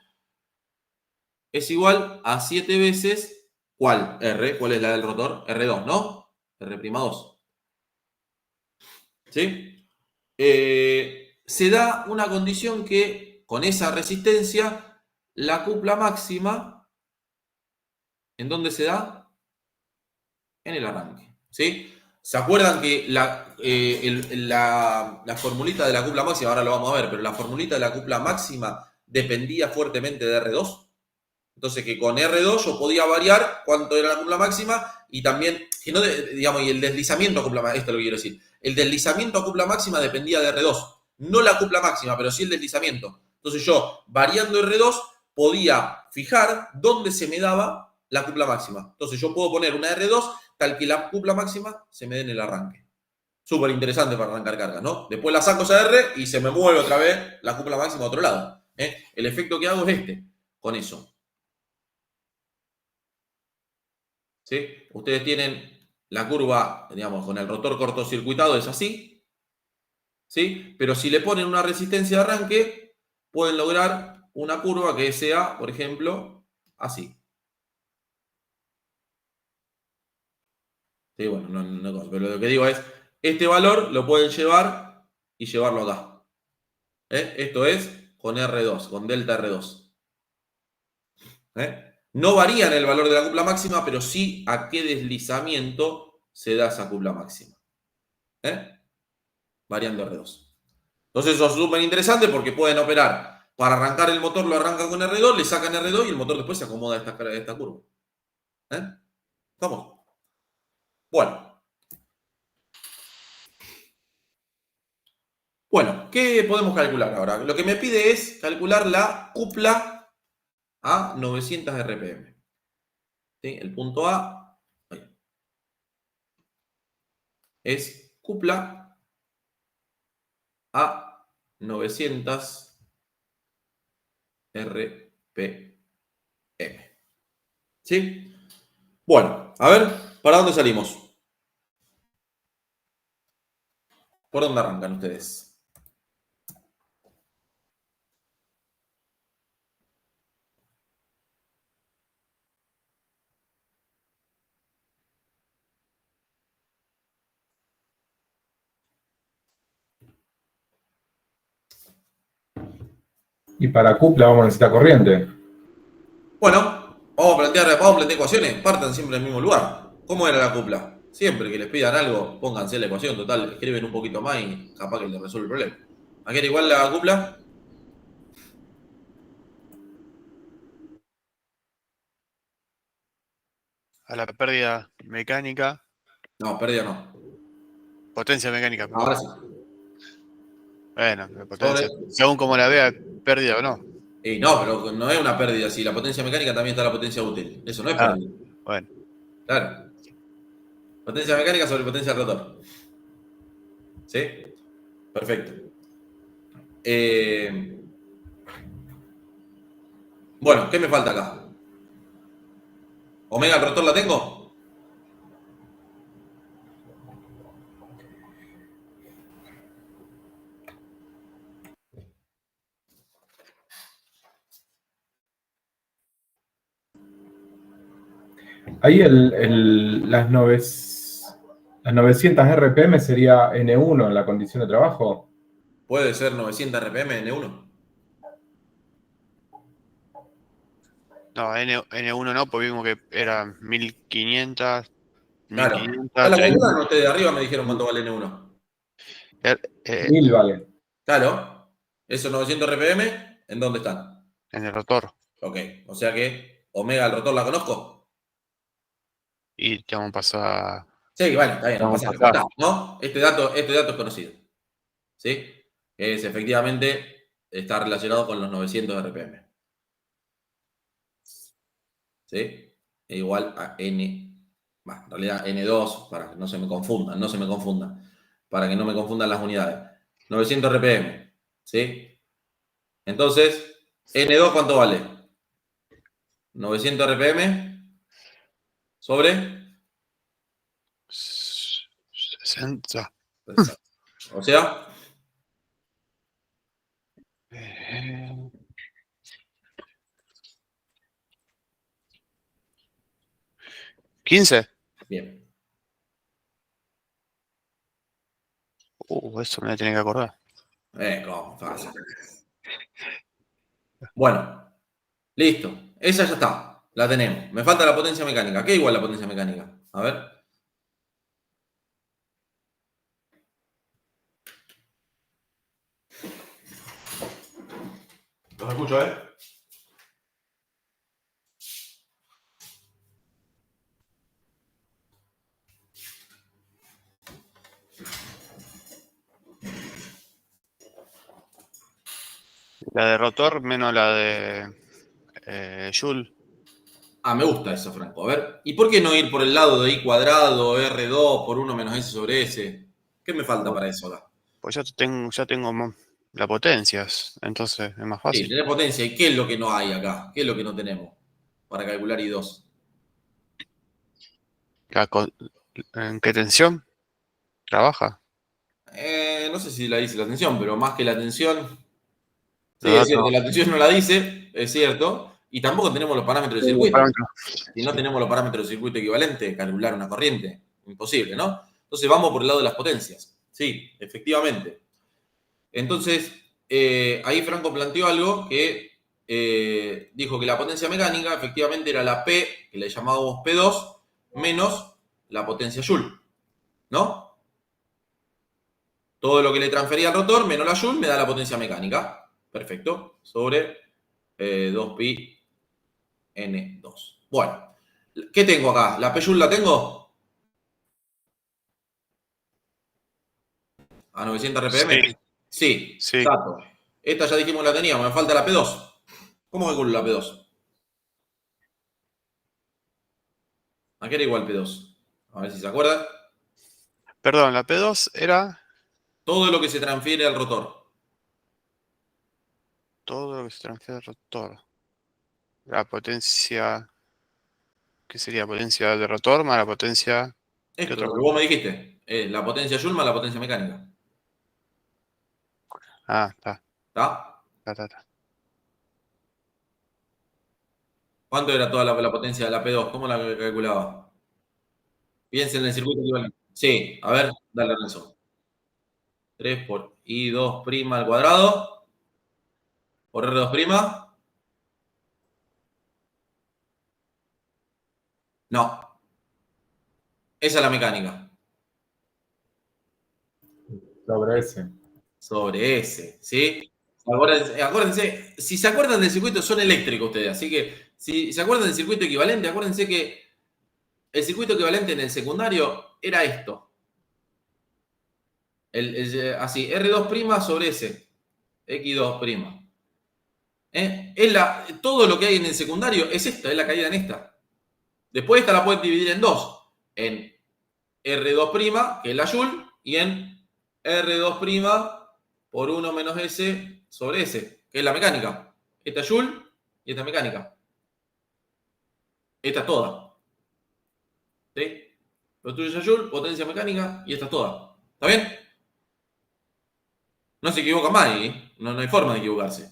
es igual a 7 veces, ¿cuál R? ¿Cuál es la del rotor? R2, ¿no? R'2. ¿Sí? Se da una condición que con esa resistencia, la cupla máxima, ¿en dónde se da? En el arranque. ¿Sí? ¿Se acuerdan que la formulita de la cupla máxima, ahora lo vamos a ver, pero la formulita de la cupla máxima dependía fuertemente de R2? Entonces que con R2 yo podía variar cuánto era la cupla máxima y también, que no digamos, y el deslizamiento a cupla máxima, esto es lo que quiero decir. El deslizamiento a cupla máxima dependía de R2. No la cupla máxima, pero sí el deslizamiento. Entonces yo, variando R2, podía fijar dónde se me daba la cupla máxima. Entonces yo puedo poner una R2 tal que la cupla máxima se me dé en el arranque. Súper interesante para arrancar carga, ¿no? Después la saco esa R y se me mueve otra vez la cupla máxima a otro lado. El efecto que hago es este, con eso. ¿Sí? Ustedes tienen la curva, digamos, con el rotor cortocircuitado, es así. ¿Sí? Pero si le ponen una resistencia de arranque, pueden lograr una curva que sea, por ejemplo, así. Sí, bueno, no, pero lo que digo es, este valor lo pueden llevar y llevarlo acá. Esto es con R2, con delta R2. No varían el valor de la cupla máxima, pero sí a qué deslizamiento se da esa cupla máxima. Variando R2. Entonces eso es súper interesante porque pueden operar. Para arrancar el motor lo arrancan con R2, le sacan R2 y el motor después se acomoda a esta curva. ¿Estamos? Bueno, ¿qué podemos calcular ahora? Lo que me pide es calcular la cupla a 900 RPM. ¿Sí? El punto A es cupla a 900 RPM. ¿Sí? Bueno, a ver, ¿para dónde salimos? ¿Por dónde arrancan ustedes? Y para cupla vamos a necesitar corriente. Bueno, vamos a plantear ecuaciones, partan siempre del mismo lugar. ¿Cómo era la cupla? Siempre que les pidan algo, pónganse la ecuación, total, escriben un poquito más y capaz que les resuelve el problema. ¿A qué era igual la cupla? A la pérdida mecánica, No, pérdida no. potencia mecánica, perdón. Ahora sí. Bueno, la potencia. Sobre, Según como la vea, pérdida o no. y no, pero no es una pérdida. Si la potencia mecánica también está la potencia útil. Eso no es Ah, pérdida. bueno. Claro. Potencia mecánica sobre potencia del rotor. ¿Sí? Perfecto. Bueno, ¿qué me falta acá? ¿Omega el rotor la tengo? Ahí las 900 RPM sería N1 en la condición de trabajo. Puede ser 900 RPM N1. No, N1 no, porque vimos que era 1500, Claro. 1500, La 3000. calcularon ustedes de arriba, me dijeron cuánto vale N1. eh, 1000 vale. Claro. Esos 900 RPM, ¿en dónde están? en el rotor. Ok. O sea que Omega el rotor la conozco. Y te vamos a pasar. Sí, bueno, está bien, no Vamos pasa a nada. pasar. ¿No? Este dato es conocido. ¿Sí? Es efectivamente está relacionado con los 900 RPM. ¿Sí? E igual a N, en realidad N2, para que no se me confundan, para que no me confundan las unidades. 900 RPM, ¿sí? Entonces, N2, ¿cuánto vale? 900 RPM sobre, 60. o sea, eh, 15. bien. Eso me voy a tener que acordar. ¿Cómo? Fácil. Bueno, listo. Esa ya está. La tenemos. Me falta la potencia mecánica. ¿Qué igual la potencia mecánica? A ver. Los escucho, ¿eh? La de rotor menos la de Joule. Ah, me gusta eso, Franco. A ver, ¿y por qué no ir por el lado de I cuadrado, R2 por 1 menos S sobre S? ¿Qué me falta para eso acá? Pues ya tengo la potencias, entonces es más Sí, fácil. tener potencia. ¿Y qué es lo que no hay acá? ¿Qué es lo que no tenemos para calcular I2? La co- ¿En qué tensión trabaja? No sé si la dice la tensión, pero más que la tensión. Sí, Los es cierto, datos, la tensión no la dice, es cierto. Y tampoco tenemos los parámetros del los circuito. parámetros. Si no tenemos los parámetros del circuito equivalente, calcular una corriente, imposible, ¿no? Entonces vamos por el lado de las potencias. Sí, efectivamente. Entonces, ahí Franco planteó algo que dijo que la potencia mecánica efectivamente era la P, que le llamábamos P2, menos la potencia Joule, ¿no? Todo lo que le transfería al rotor menos la Joule me da la potencia mecánica. Perfecto. Sobre 2pi N2. Bueno, ¿qué tengo acá? ¿La P Joule la tengo? ¿A 900 Sí, RPM? Sí, sí. dato. Esta ya dijimos que la teníamos, me falta la P2. ¿Cómo calculo la P2? ¿A qué era igual P2? A ver si se acuerdan. Perdón, la P2 era Todo lo que se transfiere al rotor. todo lo que se transfiere al rotor. La potencia, ¿qué sería? Potencia de rotor más la potencia. ¿Qué Esto, otra lo que cosa? vos me dijiste. La potencia Joule más la potencia mecánica. Ah, está, ¿Está? está. ¿Cuánto era toda la potencia de la P2? ¿Cómo la calculaba? Piensen en el circuito equivalente. Sí, a ver, dale Renzo. 3 por I2' al cuadrado por R2'. No, esa es la mecánica. Sobre ese. Sobre ese, ¿sí? Acuérdense, si se acuerdan del circuito, son eléctricos ustedes, así que si se acuerdan del circuito equivalente, acuérdense que el circuito equivalente en el secundario era esto. Así, R2' sobre S, X2'. Todo lo que hay en el secundario es esta, es la caída en esta. Después esta la puedes dividir en dos. En R2', que es la Joule, y en R2' por 1 menos S sobre S, que es la mecánica. Esta es Joule y esta es mecánica. Esta es toda. ¿Sí? Lo tuyo es Joule, potencia mecánica, y esta es toda. ¿Está bien? No se equivoca más ahí, no hay forma de equivocarse.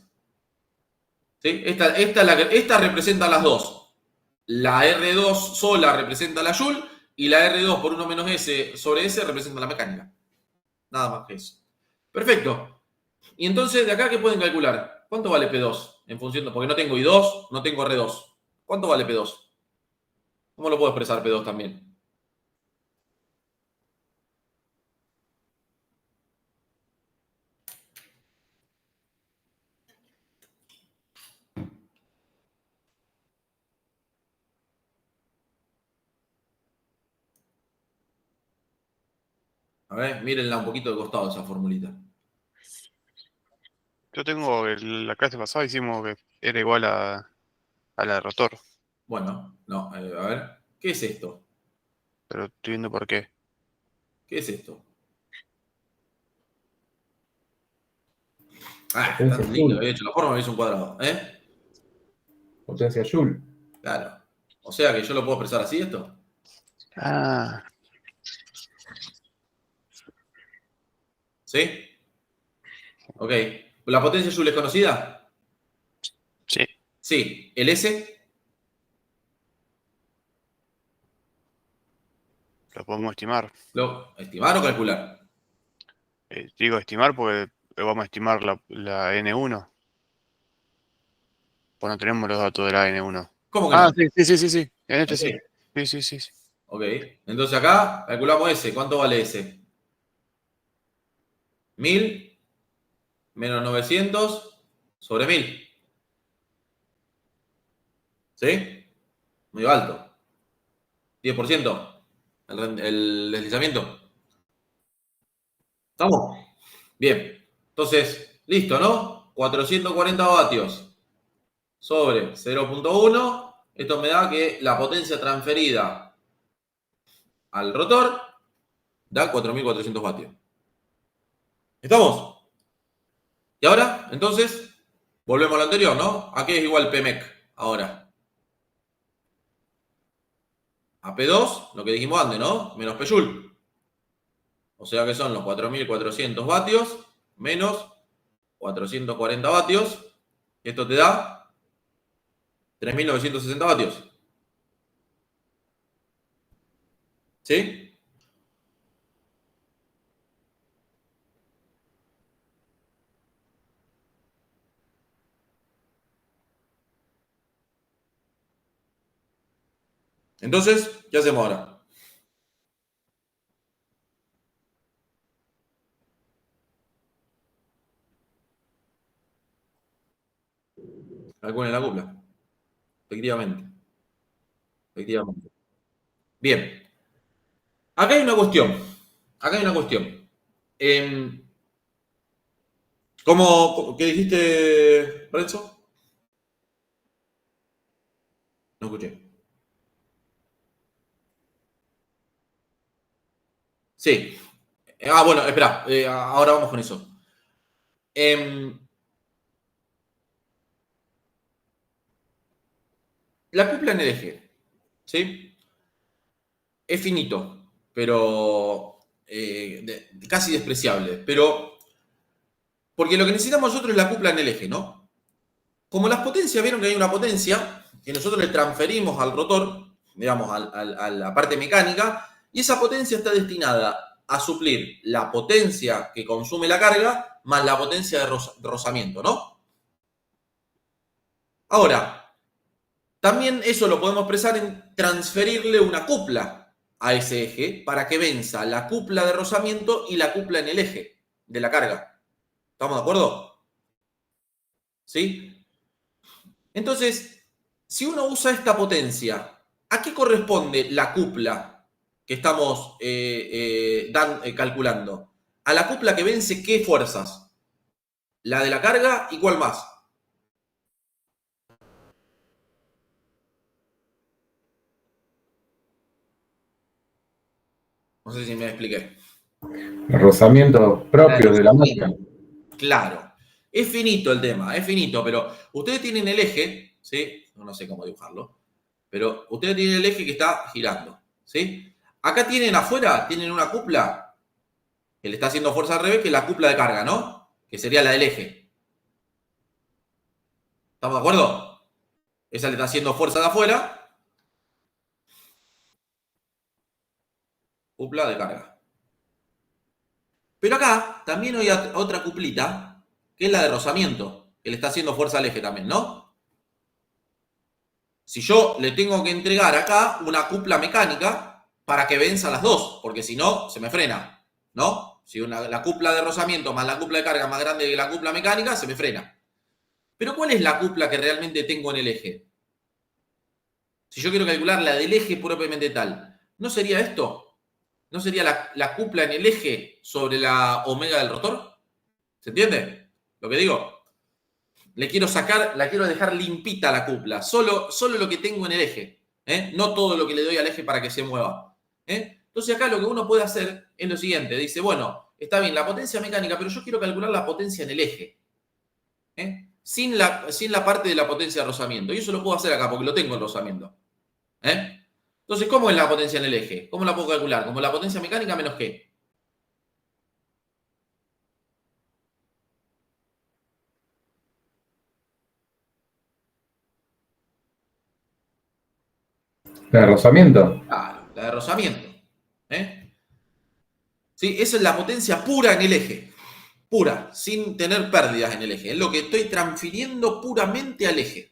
¿Sí? Esta representa las dos. La R2 sola representa la Joule y la R2 por 1 menos S sobre S representa la mecánica. Nada más que eso. Perfecto. Y entonces, de acá, ¿qué pueden calcular? ¿Cuánto vale P2? En función de, porque no tengo I2, no tengo R2. ¿Cuánto vale P2? ¿Cómo lo puedo expresar P2 también? A ver, mírenla un poquito de costado esa formulita. Yo tengo la clase pasada hicimos que era igual a la de rotor, Bueno, no, a ver. ¿Qué es esto? pero estoy viendo por qué. ¿Qué es esto? Ah, Potencia tan lindo, Joule. he hecho la forma, me hizo un cuadrado. Potencia Joule. Claro. O sea que yo lo puedo expresar así, esto. Ah, ¿Sí? Ok. ¿La potencia Joule es conocida? sí, Sí. ¿El S? lo podemos estimar. ¿Estimar o calcular? Digo estimar porque vamos a estimar la N1. Pues no tenemos los datos de la N1. ¿Cómo que Ah, no? sí. En este Ok. sí. Sí. Ok. Entonces acá calculamos S. ¿Cuánto vale S? 1000 menos 900 sobre 1000. ¿Sí? Muy alto. 10%. El deslizamiento. ¿Estamos? Bien. Entonces, listo, ¿no? 440 vatios sobre 0.1. Esto me da que la potencia transferida al rotor da 4400 vatios. ¿Estamos? Y ahora, entonces, volvemos a lo anterior, ¿no? ¿A qué es igual Pmec ahora? A P2, lo que dijimos antes, ¿no? Menos P Joule. O sea que son los 4400 vatios menos 440 vatios. Esto te da 3960 vatios. ¿Sí? Entonces, ¿qué hacemos ahora? Calculen la cupla. Efectivamente. Efectivamente. Bien. Acá hay una cuestión. Acá hay una cuestión. ¿Qué dijiste, Renzo? No escuché. Sí. Bueno, espera. Ahora vamos con eso. La cupla en el eje, ¿sí? Es finito, pero casi despreciable. Pero, porque lo que necesitamos nosotros es la cupla en el eje, ¿no? Como las potencias, vieron que hay una potencia que nosotros le transferimos al rotor, digamos, a la parte mecánica, y esa potencia está destinada a suplir la potencia que consume la carga más la potencia de rozamiento, ¿no? Ahora, también eso lo podemos expresar en transferirle una cupla a ese eje para que venza la cupla de rozamiento y la cupla en el eje de la carga. ¿Estamos de acuerdo? ¿Sí? Entonces, si uno usa esta potencia, ¿a qué corresponde la cupla que estamos calculando? a la cupla que vence, ¿qué fuerzas? La de la carga y ¿cuál más? No sé si me expliqué. Los rozamientos propios de la máquina. Claro. Es finito el tema, es finito, pero ustedes tienen el eje, ¿sí? No sé cómo dibujarlo, pero ustedes tienen el eje que está girando, ¿sí? Acá tienen afuera, tienen una cupla que le está haciendo fuerza al revés, que es la cupla de carga, ¿no? Que sería la del eje. ¿Estamos de acuerdo? Esa le está haciendo fuerza de afuera. Cupla de carga. Pero acá también hay otra cuplita, que es la de rozamiento, que le está haciendo fuerza al eje también, ¿no? Si yo le tengo que entregar acá una cupla mecánica para que venza las dos, porque si no, se me frena, ¿no? Si la cupla de rozamiento más la cupla de carga más grande que la cupla mecánica, se me frena. Pero ¿cuál es la cupla que realmente tengo en el eje? Si yo quiero calcular la del eje propiamente tal, ¿no sería esto? ¿No sería la cupla en el eje sobre la omega del rotor? ¿Se entiende lo que digo? Le quiero sacar, la quiero dejar limpita la cupla. Solo lo que tengo en el eje. No todo lo que le doy al eje para que se mueva. Entonces acá lo que uno puede hacer es lo siguiente. Dice, bueno, está bien, la potencia mecánica, pero yo quiero calcular la potencia en el eje. Sin la parte de la potencia de rozamiento. Y eso lo puedo hacer acá porque lo tengo en rozamiento. Entonces, ¿cómo es la potencia en el eje? ¿Cómo la puedo calcular? Como la potencia mecánica menos ¿qué? ¿La de rozamiento? Claro, la de rozamiento. ¿Sí? Esa es la potencia pura en el eje. Pura, sin tener pérdidas en el eje. Es lo que estoy transfiriendo puramente al eje.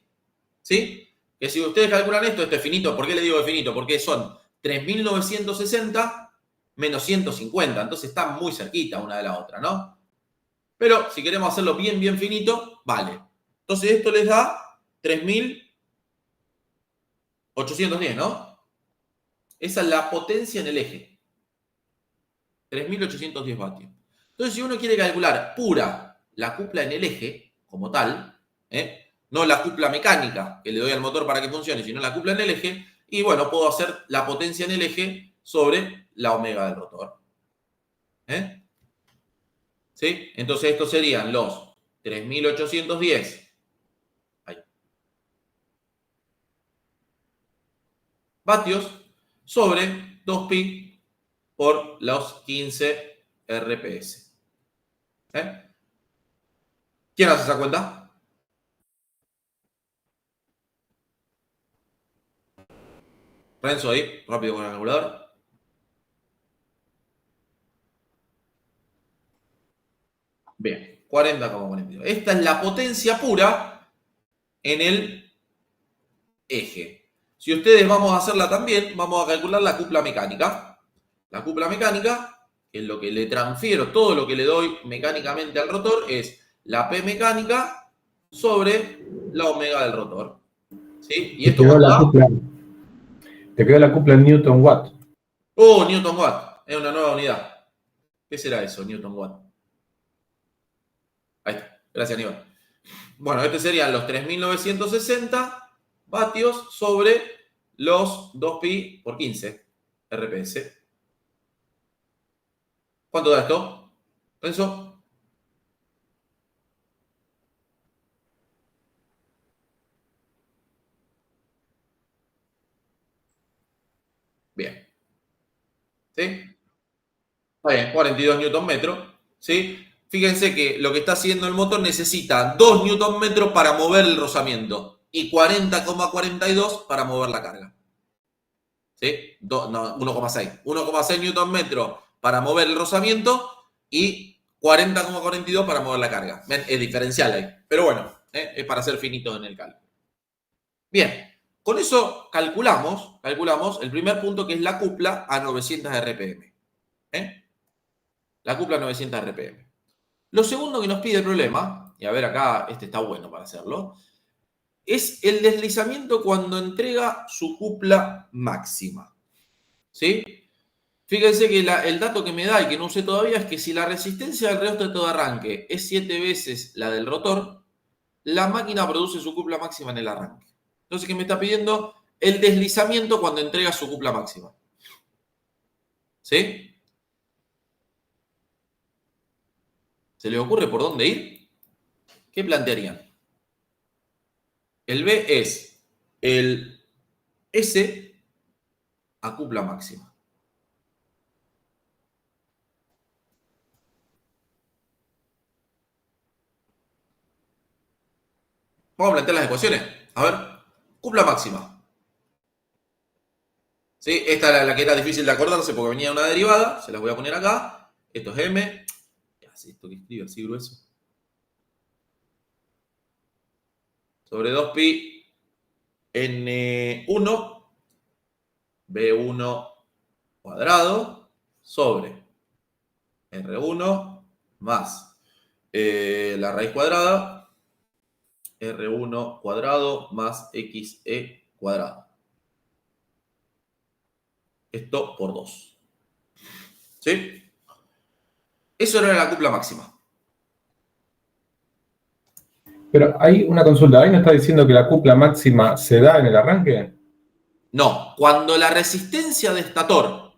¿Sí? Que si ustedes calculan esto es finito. ¿Por qué le digo de finito? Porque son 3.960 menos 150. Entonces están muy cerquita una de la otra, ¿no? Pero si queremos hacerlo bien, bien finito, vale. Entonces esto les da 3.810, ¿no? Esa es la potencia en el eje. 3.810 vatios. Entonces, si uno quiere calcular pura la cupla en el eje, como tal, no la cupla mecánica que le doy al motor para que funcione, sino la cupla en el eje, y bueno, puedo hacer la potencia en el eje sobre la omega del rotor. ¿Sí? Entonces, estos serían los 3.810 vatios sobre 2pi por los 15 RPS. ¿Quién hace esa cuenta? Renzo ahí, rápido con el calculador. Bien, 40,42. Esta es la potencia pura en el eje. Si ustedes vamos a hacerla también, vamos a calcular la cupla mecánica. La cupla mecánica, que es lo que le transfiero, todo lo que le doy mecánicamente al rotor, es la P mecánica sobre la omega del rotor. ¿Sí? Y esto cuando da... Te quedó la cupla en Newton Watt. Oh, Newton Watt. Es una nueva unidad. ¿Qué será eso, Newton Watt? Ahí está. Gracias, Aníbal. Bueno, estos serían los 3.960 vatios sobre los 2pi por 15 RPS. ¿Cuánto da esto? Renzo. Bien. ¿Sí? Está bien, 42 Newton metros. ¿Sí? Fíjense que lo que está haciendo el motor necesita 2 Newton metros para mover el rozamiento y 40,42 para mover la carga. ¿Sí? 1,6. 1,6 Newton metros para mover el rozamiento y 40,42 para mover la carga. Es diferencial ahí. Pero bueno, es para ser finito en el cálculo. Bien, con eso calculamos el primer punto que es la cupla a 900 RPM. La cupla a 900 RPM. Lo segundo que nos pide el problema, y a ver acá, este está bueno para hacerlo, es el deslizamiento cuando entrega su cupla máxima. ¿Sí? Fíjense que el dato que me da y que no usé todavía es que si la resistencia del reóstato de arranque es 7 veces la del rotor, la máquina produce su cupla máxima en el arranque. Entonces, ¿qué me está pidiendo? El deslizamiento cuando entrega su cupla máxima. ¿Sí? ¿Se les ocurre por dónde ir? ¿Qué plantearían? El B es el S a cupla máxima. Vamos a plantear las ecuaciones. A ver, cupla máxima. ¿Sí? Esta era la que era difícil de acordarse porque venía una derivada. Se las voy a poner acá. Esto es M. Así, esto que escribe así grueso. Sobre 2pi N1 B1 cuadrado sobre R1 más la raíz cuadrada R1 cuadrado más XE cuadrado. Esto por 2. ¿Sí? Eso era la cupla máxima. Pero hay una consulta. ¿Ahí no está diciendo que la cupla máxima se da en el arranque? No, cuando la resistencia de estator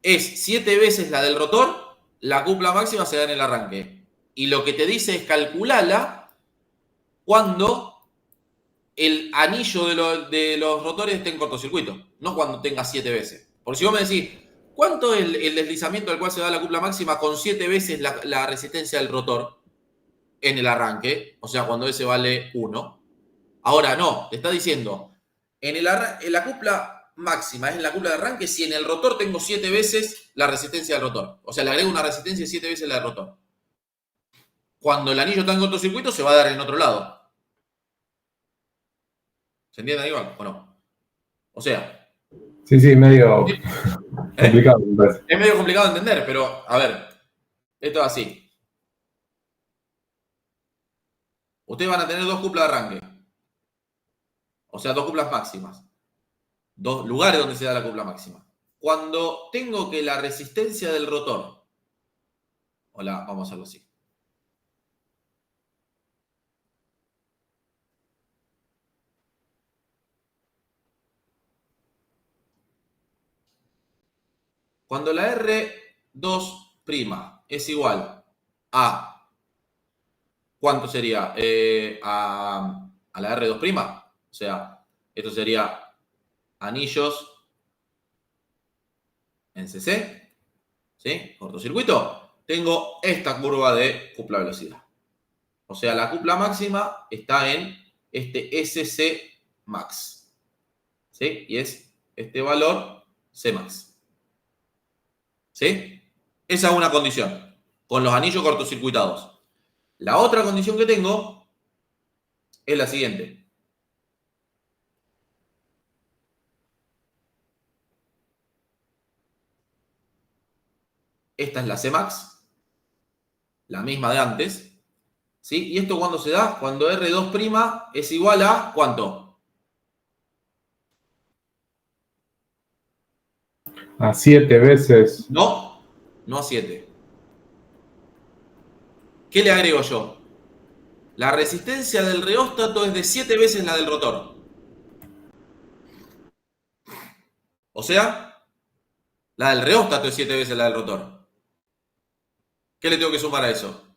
es 7 veces la del rotor, la cupla máxima se da en el arranque. Y lo que te dice es calcularla cuando el anillo de los rotores esté en cortocircuito, no cuando tenga 7 veces. Porque si vos me decís, ¿cuánto es el deslizamiento al cual se da la cupla máxima con 7 veces la resistencia del rotor en el arranque? O sea, cuando ese vale 1. Ahora no, te está diciendo, en la cupla máxima es en la cupla de arranque si en el rotor tengo 7 veces la resistencia del rotor. O sea, le agrego una resistencia 7 veces la del rotor. Cuando el anillo está en cortocircuito se va a dar en otro lado. ¿Se entiende, Aníbal? ¿O no? O sea... Sí, medio complicado. Me parece. Es medio complicado de entender, pero a ver, esto es así. Ustedes van a tener 2 cuplas de arranque. O sea, 2 cuplas máximas. 2 lugares donde se da la cupla máxima. Cuando tengo que la resistencia del rotor... Hola, vamos a hacerlo así. Cuando la R2' es igual a... ¿Cuánto sería? A la R2'. O sea, esto sería anillos en CC. ¿Sí? Cortocircuito. Tengo esta curva de cupla velocidad. O sea, la cupla máxima está en este SC max. ¿Sí? Y es este valor C max. ¿Sí? Esa es una condición. Con los anillos cortocircuitados. La otra condición que tengo es la siguiente. Esta es la C max. La misma de antes. ¿Sí? ¿Y esto cuándo se da? Cuando R2' es igual a ¿cuánto? A 7 veces. No, no a 7. ¿Qué le agrego yo? La resistencia del reóstato es de 7 veces la del rotor. O sea, la del reóstato es 7 veces la del rotor. ¿Qué le tengo que sumar a eso?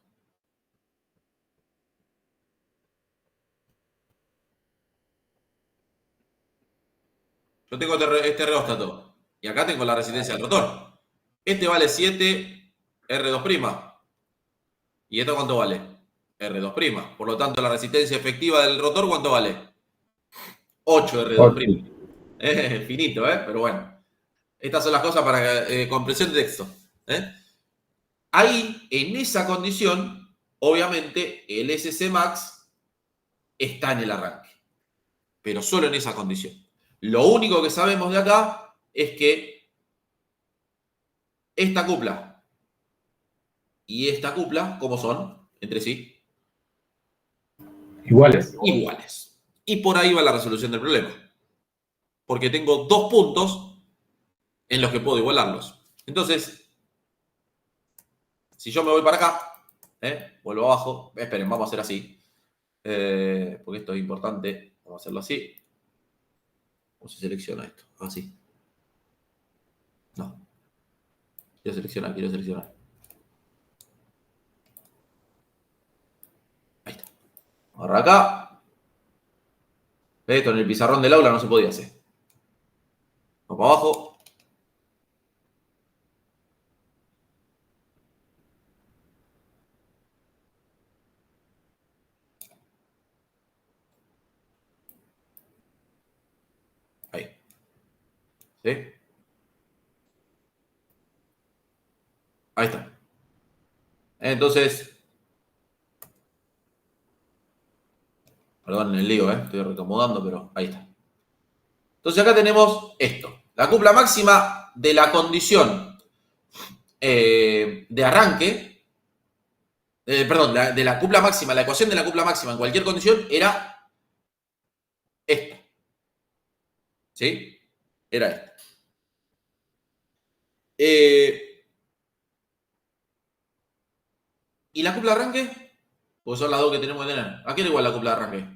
Yo tengo este reóstato. Y acá tengo la resistencia del rotor. Este vale 7 R2'. ¿Y esto cuánto vale? R2'. Por lo tanto, la resistencia efectiva del rotor, ¿cuánto vale? 8 R2'. Finito, pero bueno. Estas son las cosas para comprensión de texto. Ahí, en esa condición, obviamente, el SC max está en el arranque. Pero solo en esa condición. Lo único que sabemos de acá es que esta cupla y esta cupla, ¿cómo son entre sí? Iguales. Iguales. Y por ahí va la resolución del problema. Porque tengo 2 puntos en los que puedo igualarlos. Entonces, si yo me voy para acá, vuelvo abajo, esperen, vamos a hacer así, porque esto es importante, vamos a hacerlo así. ¿Cómo se selecciona esto? Así. No. Quiero seleccionar. Ahí está. Ahora acá. Esto en el pizarrón del aula no se podía hacer. Vamos para abajo. Ahí. ¿Sí? Ahí está. Entonces, perdón el lío, estoy reacomodando, pero ahí está. Entonces acá tenemos esto. La cupla máxima de la condición de arranque, perdón, de la cupla máxima, la ecuación de la cupla máxima en cualquier condición era esta. ¿Sí? Era esta. ¿Y la cupla de arranque? Pues son las dos que tenemos que tener. ¿A qué era igual la cupla de arranque?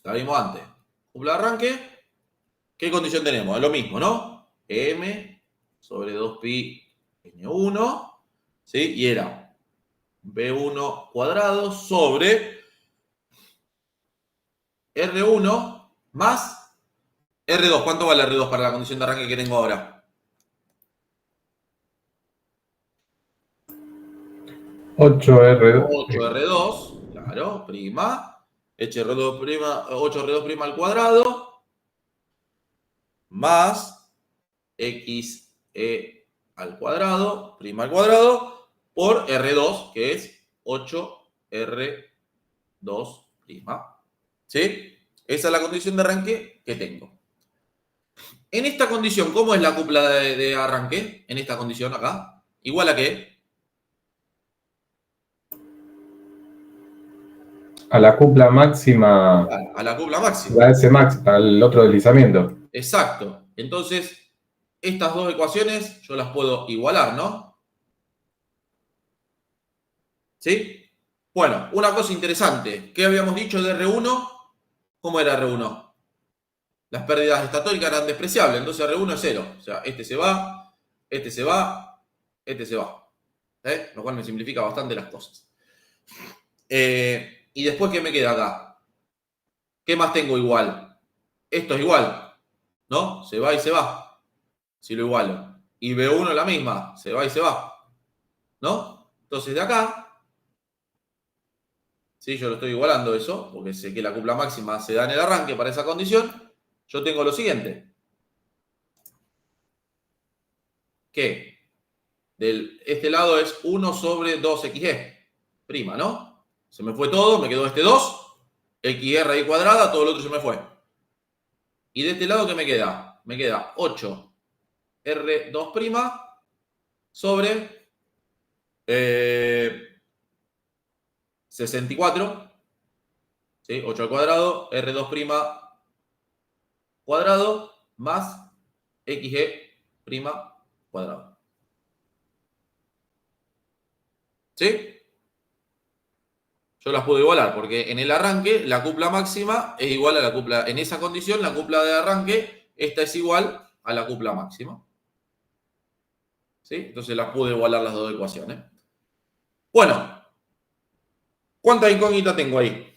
La vimos antes. Cupla de arranque. ¿Qué condición tenemos? Es lo mismo, ¿no? M sobre 2pi N1. ¿Sí? Y era B1 cuadrado sobre R1 más R2. ¿Cuánto vale R2 para la condición de arranque que tengo ahora? 8R2. 8R2, claro, prima. HR2 prima, 8R2 prima al cuadrado. Más XE al cuadrado, prima al cuadrado, por R2, que es 8R2 prima. ¿Sí? Esa es la condición de arranque que tengo. En esta condición, ¿cómo es la cupla de arranque? En esta condición acá. ¿Igual a qué? A la cupla máxima. A la cupla máxima. A ese max, al otro deslizamiento. Exacto. Entonces, estas dos ecuaciones yo las puedo igualar, ¿no? ¿Sí? Bueno, una cosa interesante. ¿Qué habíamos dicho de R1? ¿Cómo era R1? Las pérdidas estatóricas eran despreciables, entonces R1 es 0. O sea, este se va, este se va, este se va. Lo cual me simplifica bastante las cosas. Y después, ¿qué me queda acá? ¿Qué más tengo igual? Esto es igual, ¿no? Se va y se va. Si lo igualo. Y B1 la misma, se va y se va. ¿No? Entonces de acá, ¿sí? Yo lo estoy igualando eso, porque sé que la cupla máxima se da en el arranque para esa condición. Yo tengo lo siguiente. Que este lado es 1 sobre 2XE. Prima, ¿no? Se me fue todo, me quedó este 2. XE raíz cuadrada, todo lo otro se me fue. Y de este lado, ¿qué me queda? Me queda 8R2' sobre 64. ¿Sí? 8 al cuadrado, R2' cuadrado más XE' cuadrado. ¿Sí? Yo las puedo igualar porque en el arranque la cupla máxima es igual a la cupla. En esa condición, la cupla de arranque, esta es igual a la cupla máxima. ¿Sí? Entonces las puedo igualar las dos ecuaciones. Bueno, ¿cuántas incógnitas tengo ahí?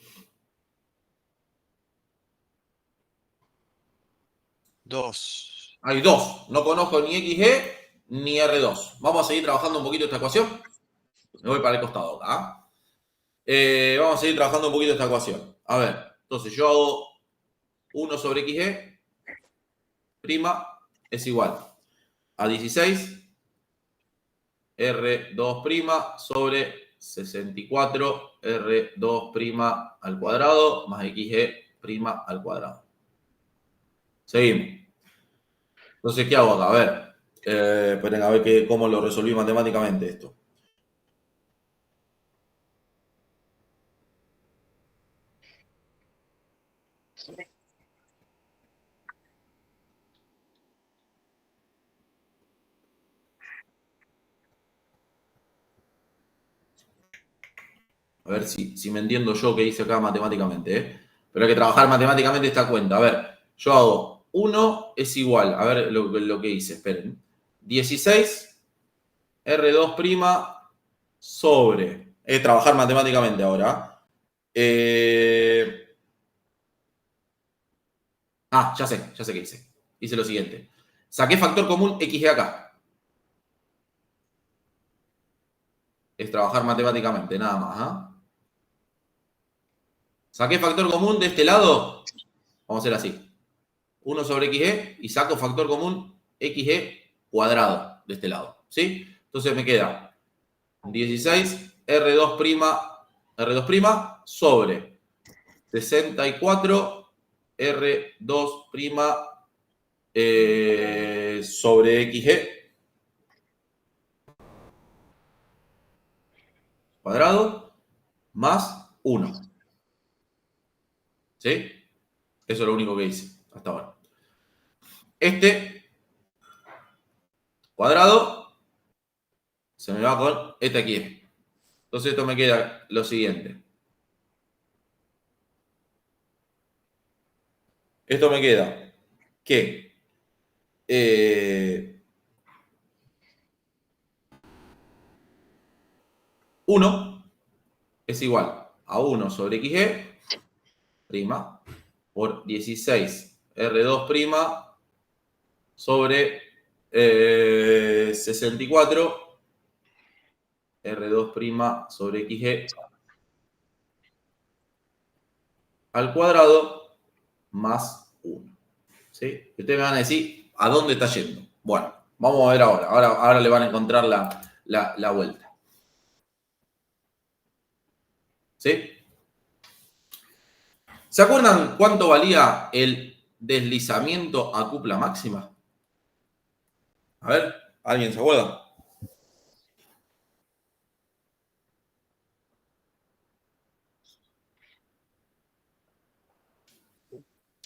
2. Hay 2. No conozco ni XE ni R2. Vamos a seguir trabajando un poquito esta ecuación. Me voy para el costado acá. Vamos a seguir trabajando un poquito esta ecuación. A ver, entonces yo hago 1 sobre XE prima es igual a 16 R2' sobre 64 R2' al cuadrado más XE' al cuadrado. Seguimos. Entonces, ¿qué hago acá? A ver, esperen a ver cómo lo resolví matemáticamente esto. A ver si me entiendo yo qué hice acá matemáticamente, ¿eh? Pero hay que trabajar matemáticamente esta cuenta. A ver, yo hago 1 es igual, a ver lo que hice, esperen. 16 R2' sobre... trabajar matemáticamente ahora. Ya sé qué hice. Hice lo siguiente. Saqué factor común XG acá. Es trabajar matemáticamente, nada más. ¿Ah? Saqué factor común de este lado. Vamos a hacer así. 1 sobre XG y saco factor común XG cuadrado de este lado. ¿Sí? Entonces me queda 16 R2' sobre 64 R2' sobre XG cuadrado más 1. ¿Sí? Eso es lo único que hice hasta ahora. Este cuadrado se me va con este aquí. Entonces esto me queda lo siguiente. Esto me queda que 1 es igual a 1 sobre XG prima por 16 R2' sobre 64 R2' sobre XG al cuadrado más 1. ¿Sí? Ustedes me van a decir a dónde está yendo. Bueno, vamos a ver ahora. Ahora le van a encontrar la vuelta. ¿Sí? ¿Se acuerdan cuánto valía el deslizamiento a cupla máxima? A ver, ¿alguien se acuerda?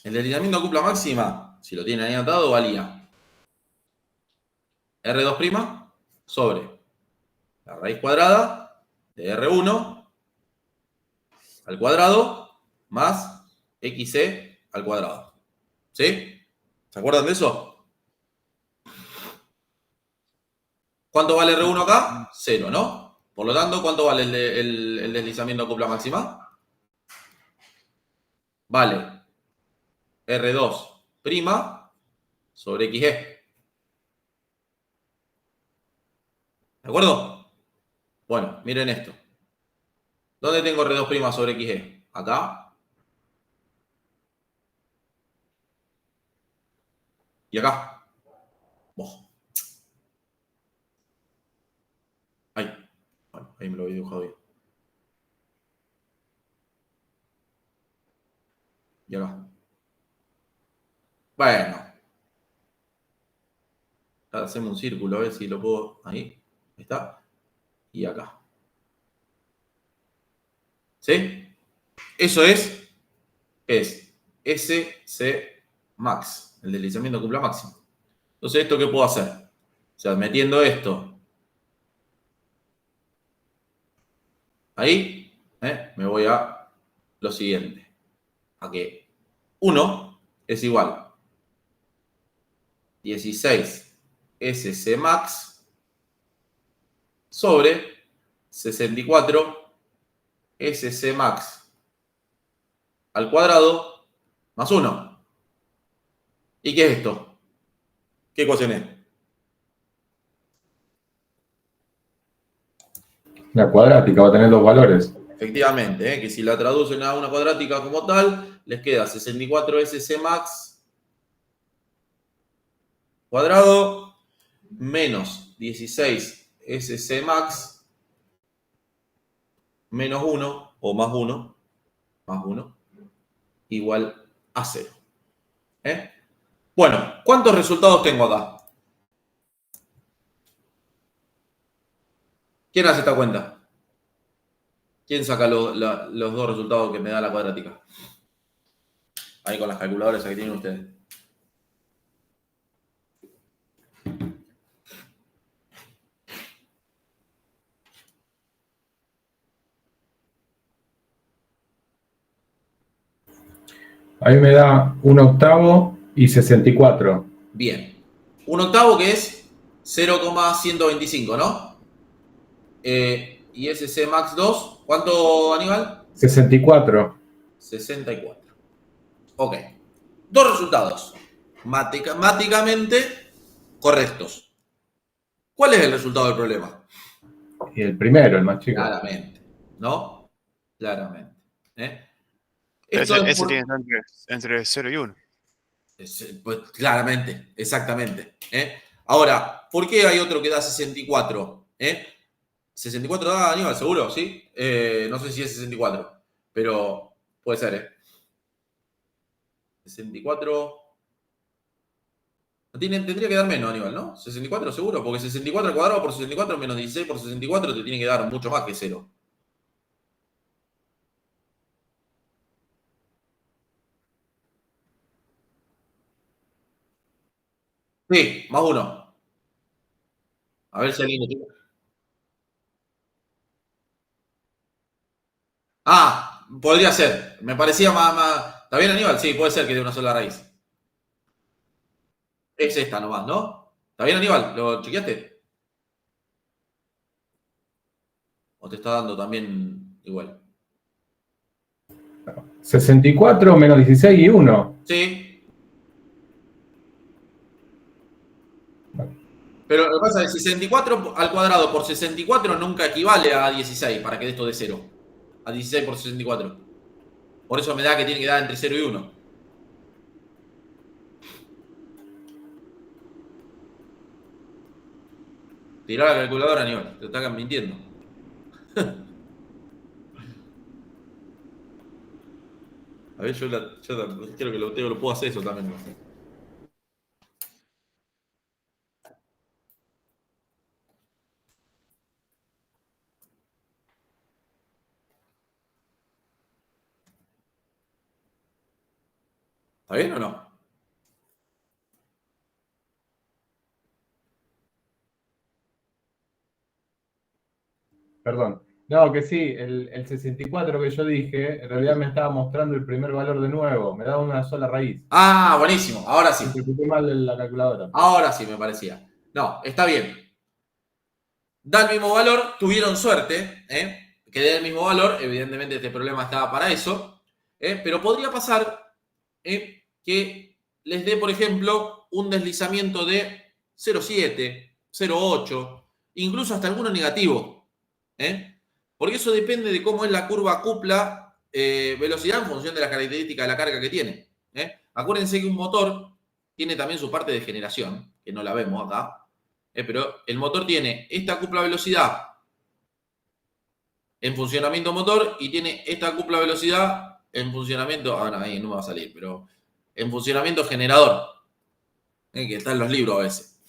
El deslizamiento a cupla máxima, si lo tienen ahí anotado, valía R2' sobre la raíz cuadrada de R1 al cuadrado más XC al cuadrado. ¿Sí? ¿Se acuerdan de eso? ¿Cuánto vale R1 acá? 0, ¿no? Por lo tanto, ¿cuánto vale el deslizamiento a cupla máxima? Vale R2' sobre XG. ¿De acuerdo? Bueno, miren esto. ¿Dónde tengo R2' sobre XG? Acá. Y acá. Oh. Ahí. Bueno, ahí me lo había dibujado bien. Y acá. Bueno. Hacemos un círculo, a ver si lo puedo. Ahí. Ahí está. Y acá. ¿Sí? Eso es SC max. El deslizamiento cupla máximo. Entonces, ¿esto qué puedo hacer? O sea, metiendo esto ahí, me voy a lo siguiente. A que 1 es igual 16 SC max sobre 64 SC max al cuadrado más 1. ¿Y qué es esto? ¿Qué ecuación es? La cuadrática va a tener dos valores. Efectivamente, que si la traducen a una cuadrática como tal, les queda 64 SC max cuadrado menos 16 SC max menos 1 o más 1 igual a 0. Bueno, ¿cuántos resultados tengo acá? ¿Quién hace esta cuenta? ¿Quién saca los dos resultados que me da la cuadrática? Ahí con las calculadoras que tienen ustedes. A mí me da 1/8 y 64. Bien. 1/8 que es 0,125, ¿no? Y ese C max 2, ¿cuánto, Aníbal? 64. 64. Ok. Dos resultados. Matemáticamente correctos. ¿Cuál es el resultado del problema? Y el primero, el más chico. Claramente. ¿No? Claramente. ¿Eh? Ese tiene que estar entre 0 y 1. Pues, claramente, exactamente. ¿Eh? Ahora, ¿por qué hay otro que da 64? 64 da Aníbal, seguro, ¿sí? No sé si es 64, pero puede ser, ¿eh? 64. Tendría que dar menos, Aníbal, ¿no? 64 seguro, porque 64 al cuadrado por 64 menos 16 por 64 te tiene que dar mucho más que 0. Sí, más 1. A ver si alguien lo tiene. Ah, podría ser. Me parecía más. ¿Está bien, Aníbal? Sí, puede ser que de una sola raíz. Es esta nomás, ¿no? ¿Está bien, Aníbal? ¿Lo chequeaste? ¿O te está dando también igual? 64 menos 16 y 1. Sí. Pero lo que pasa es que 64 al cuadrado por 64 nunca equivale a 16, para que dé esto de 0. A 16 por 64. Por eso me da que tiene que dar entre 0 y 1. Tirá la calculadora, Aníbal. Te están mintiendo. A ver, yo creo que lo puedo hacer eso también. ¿Está bien o no? Perdón. No, que sí, el 64 que yo dije, en realidad me estaba mostrando el primer valor de nuevo. Me daba una sola raíz. Ah, buenísimo. Ahora sí. Interpreté mal la calculadora. Ahora sí me parecía. No, está bien. Da el mismo valor, tuvieron suerte, que dé el mismo valor, evidentemente este problema estaba para eso, pero podría pasar que les dé, por ejemplo, un deslizamiento de 0,7, 0,8, incluso hasta alguno negativo, porque eso depende de cómo es la curva cupla velocidad en función de las características de la carga que tiene. Acuérdense que un motor tiene también su parte de generación, que no la vemos acá, pero el motor tiene esta cupla velocidad en funcionamiento motor y tiene esta cupla velocidad en funcionamiento, no, ahí no me va a salir, pero en funcionamiento generador, que está en los libros a veces.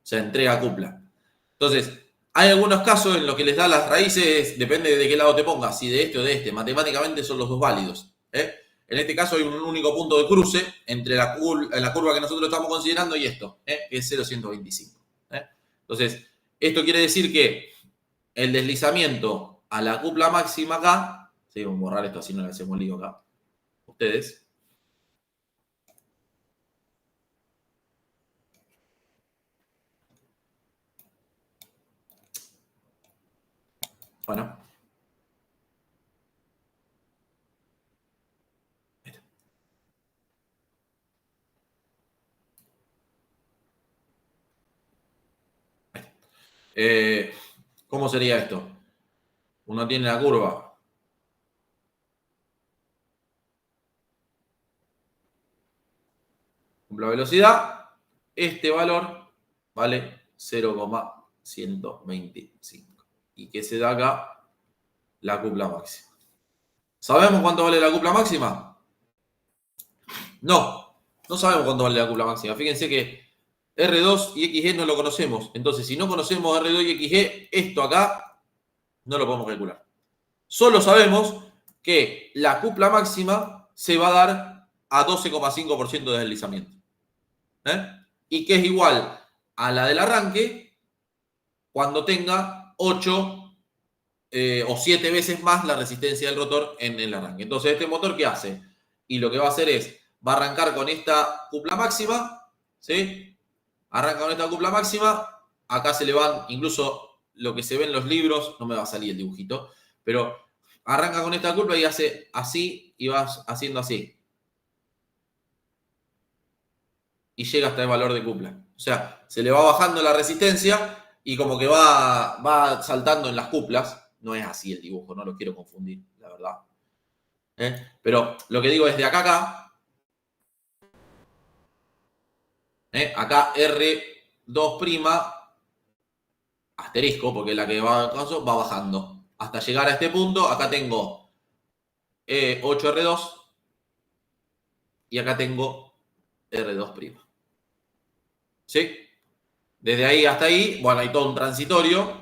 Se entrega cupla. Entonces, hay algunos casos en los que les da las raíces, depende de qué lado te pongas, si de este o de este. Matemáticamente son los dos válidos. En este caso hay un único punto de cruce entre la curva que nosotros estamos considerando y esto, que es 0,125. Entonces, esto quiere decir que el deslizamiento a la cupla máxima acá, sí, vamos a borrar esto así no le hacemos lío acá, ustedes. Bueno. ¿Cómo sería esto? Uno tiene la curva. La velocidad, este valor vale 0,125. ¿Y qué se da acá? La cupla máxima. ¿Sabemos cuánto vale la cupla máxima? No sabemos cuánto vale la cupla máxima. Fíjense que R2 y XG no lo conocemos. Entonces, si no conocemos R2 y XG, esto acá no lo podemos calcular. Solo sabemos que la cupla máxima se va a dar a 12,5% de deslizamiento. Y que es igual a la del arranque cuando tenga 8 o 7 veces más la resistencia del rotor en el arranque. Entonces, ¿este motor qué hace? y lo que va a hacer es, va a arrancar con esta cupla máxima, ¿sí? Arranca con esta cupla máxima, acá se le van, incluso lo que se ve en los libros, no me va a salir el dibujito, pero arranca con esta cupla y hace así y vas haciendo así. Y llega hasta el valor de cupla. O sea, se le va bajando la resistencia y como que va saltando en las cuplas. No es así el dibujo, no lo quiero confundir, la verdad. Pero lo que digo es de acá a acá. Acá R2', asterisco, porque es la que va bajando. Hasta llegar a este punto, acá tengo 8R2 y acá tengo R2'. ¿Sí? Desde ahí hasta ahí, bueno, hay todo un transitorio,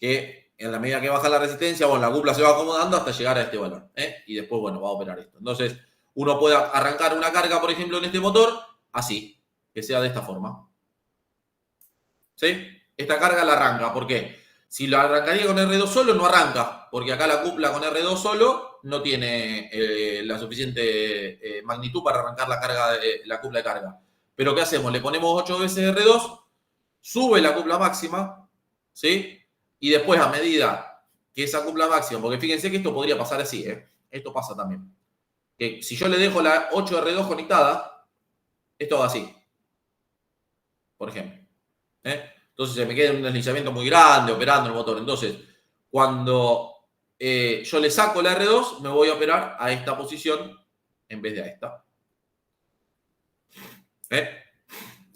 que en la medida que baja la resistencia, bueno, la cupla se va acomodando hasta llegar a este valor, y después, bueno, va a operar esto. Entonces, uno puede arrancar una carga, por ejemplo, en este motor, así, que sea de esta forma. ¿Sí? Esta carga la arranca, ¿por qué? Si la arrancaría con R2 solo, no arranca, porque acá la cupla con R2 solo no tiene la suficiente magnitud para arrancar la cupla de carga. Pero ¿qué hacemos? Le ponemos 8 veces R2, sube la cupla máxima, ¿sí? Y después a medida que esa cupla máxima, porque fíjense que esto podría pasar así, esto pasa también. Que si yo le dejo la 8R2 conectada, esto va así, por ejemplo. Entonces se me queda un deslizamiento muy grande operando el motor. Entonces, cuando yo le saco la R2, me voy a operar a esta posición en vez de a esta. Eso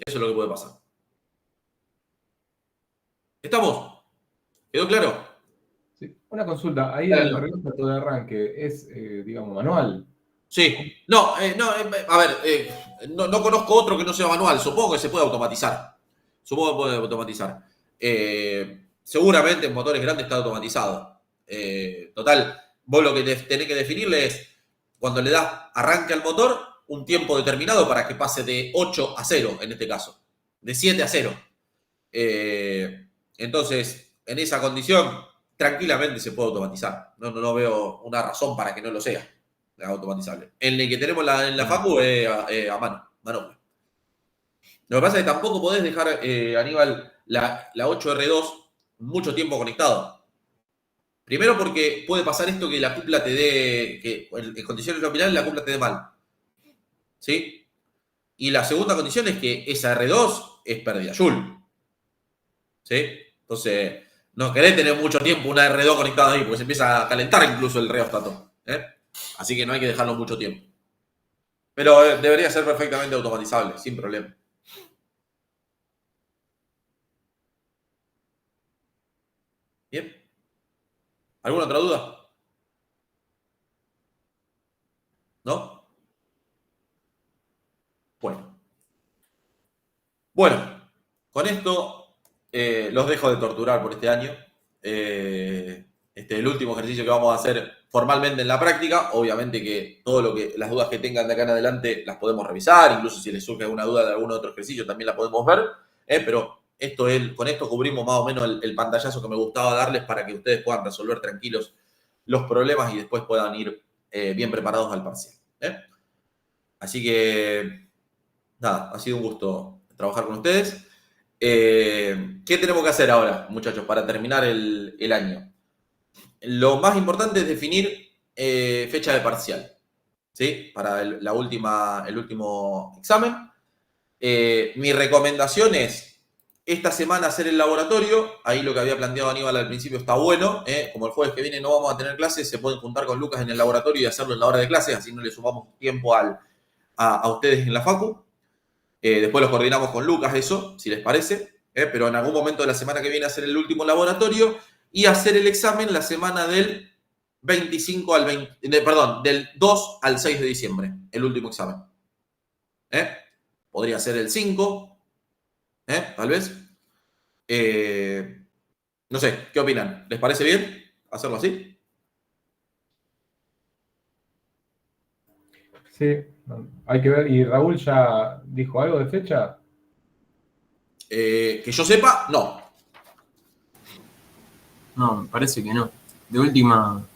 es lo que puede pasar. ¿Estamos? ¿Quedó claro? Sí. Una consulta, ahí Claro. el reloj de arranque es, digamos, manual. Sí. No, a ver, no conozco otro que no sea manual. Supongo que se puede automatizar. Seguramente en motores grandes está automatizado. Total, vos lo que tenés que definirle es, cuando le das arranque al motor, un tiempo determinado para que pase de 8 a 0, en este caso. De 7 a 0. Entonces, en esa condición, tranquilamente se puede automatizar. No veo una razón para que no lo sea automatizable. En el que tenemos en la facu a mano. Lo que pasa es que tampoco podés dejar, Aníbal, la 8R2 mucho tiempo conectado. Primero porque puede pasar esto que la cupla te dé, que en condiciones nominales la cupla te dé mal. ¿Sí? Y la segunda condición es que esa R2 es pérdida Joule. ¿Sí? Entonces, no querés tener mucho tiempo una R2 conectada ahí, porque se empieza a calentar incluso el reóstato. Así que no hay que dejarlo mucho tiempo. Pero debería ser perfectamente automatizable, sin problema. Bien. ¿Alguna otra duda? ¿No? Bueno, con esto los dejo de torturar por este año. Este es el último ejercicio que vamos a hacer formalmente en la práctica. Obviamente que las dudas que tengan de acá en adelante las podemos revisar. Incluso si les surge alguna duda de algún otro ejercicio también la podemos ver. Pero con esto cubrimos más o menos el pantallazo que me gustaba darles para que ustedes puedan resolver tranquilos los problemas y después puedan ir bien preparados al parcial. Así que, nada, ha sido un gusto trabajar con ustedes. ¿Qué tenemos que hacer ahora, muchachos, para terminar el año? Lo más importante es definir fecha de parcial, ¿sí? Para el último examen. Mi recomendación es esta semana hacer el laboratorio. Ahí lo que había planteado Aníbal al principio está bueno. Como el jueves que viene no vamos a tener clases, se pueden juntar con Lucas en el laboratorio y hacerlo en la hora de clases, así no le sumamos tiempo a ustedes en la facu. Después los coordinamos con Lucas, eso, si les parece. Pero en algún momento de la semana que viene hacer el último laboratorio y hacer el examen la semana del 25 al 20, perdón, del 2 al 6 de diciembre, el último examen. Podría ser el 5, tal vez. No sé, ¿qué opinan? ¿Les parece bien hacerlo así? Sí, hay que ver. ¿Y Raúl ya dijo algo de fecha? Que yo sepa, no. No, me parece que no. De última,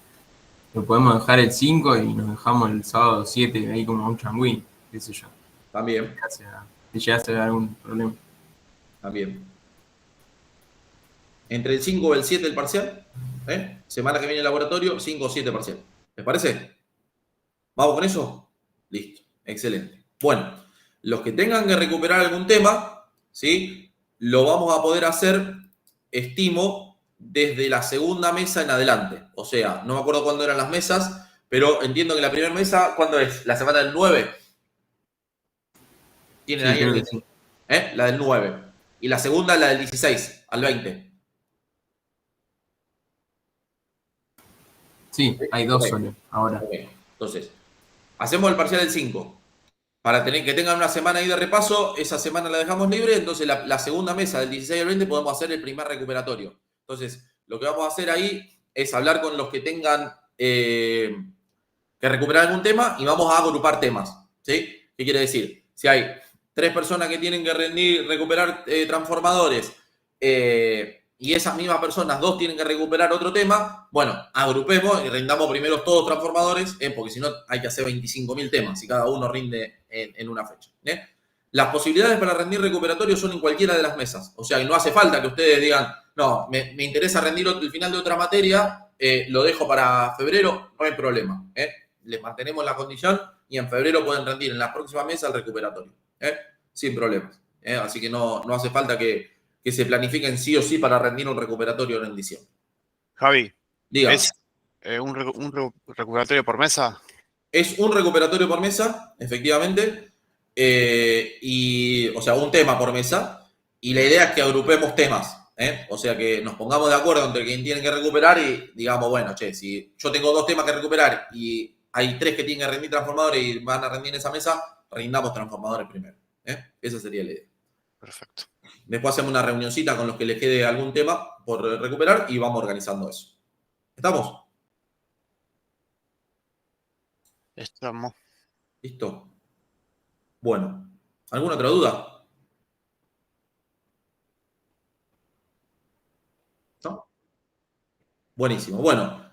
Lo podemos dejar el 5 y nos dejamos el sábado 7 ahí como un changüí, qué sé yo. También, Si llegase a haber algún problema. también. Entre el 5 o el 7 el parcial. Semana que viene el laboratorio, 5 o 7 parcial. ¿Les parece? ¿Vamos con eso? Listo. Excelente. Bueno, los que tengan que recuperar algún tema, ¿sí? Lo vamos a poder hacer, estimo, desde la segunda mesa en adelante. O sea, no me acuerdo cuándo eran las mesas, pero entiendo que la primera mesa, ¿cuándo es? ¿La semana del 9? ¿Tienen Sí, ahí creo el que sí. La del 9. Y la segunda, la del 16 al 20. Sí, hay dos solo ahora. Ok. Entonces, hacemos el parcial del 5. Para que tengan una semana ahí de repaso, esa semana la dejamos libre, entonces la segunda mesa del 16 al 20 podemos hacer el primer recuperatorio. Entonces, lo que vamos a hacer ahí es hablar con los que tengan que recuperar algún tema y vamos a agrupar temas. ¿Sí? ¿Qué quiere decir? Si hay 3 personas que tienen que recuperar transformadores y esas mismas personas, 2 tienen que recuperar otro tema, bueno, agrupemos y rindamos primero todos transformadores, porque si no hay que hacer 25.000 temas y cada uno rinde en una fecha. Las posibilidades para rendir recuperatorio son en cualquiera de las mesas. O sea, que no hace falta que ustedes digan, no, me interesa rendir el final de otra materia, lo dejo para febrero, no hay problema. Les mantenemos la condición y en febrero pueden rendir en la próxima mesa el recuperatorio. Sin problemas. Así que no hace falta que se planifiquen sí o sí para rendir un recuperatorio en diciembre. Javi, Diga. ¿es recuperatorio por mesa? Es un recuperatorio por mesa, efectivamente. O sea, un tema por mesa. Y la idea es que agrupemos temas. O sea, que nos pongamos de acuerdo entre quien tiene que recuperar y digamos, bueno, che, si yo tengo 2 temas que recuperar y hay 3 que tienen que rendir transformadores y van a rendir en esa mesa, rindamos transformadores primero. Esa sería la idea. Perfecto. Después hacemos una reunioncita con los que les quede algún tema por recuperar y vamos organizando eso. ¿Estamos? Estamos. ¿Listo? Bueno, ¿alguna otra duda? ¿No? Buenísimo. Bueno,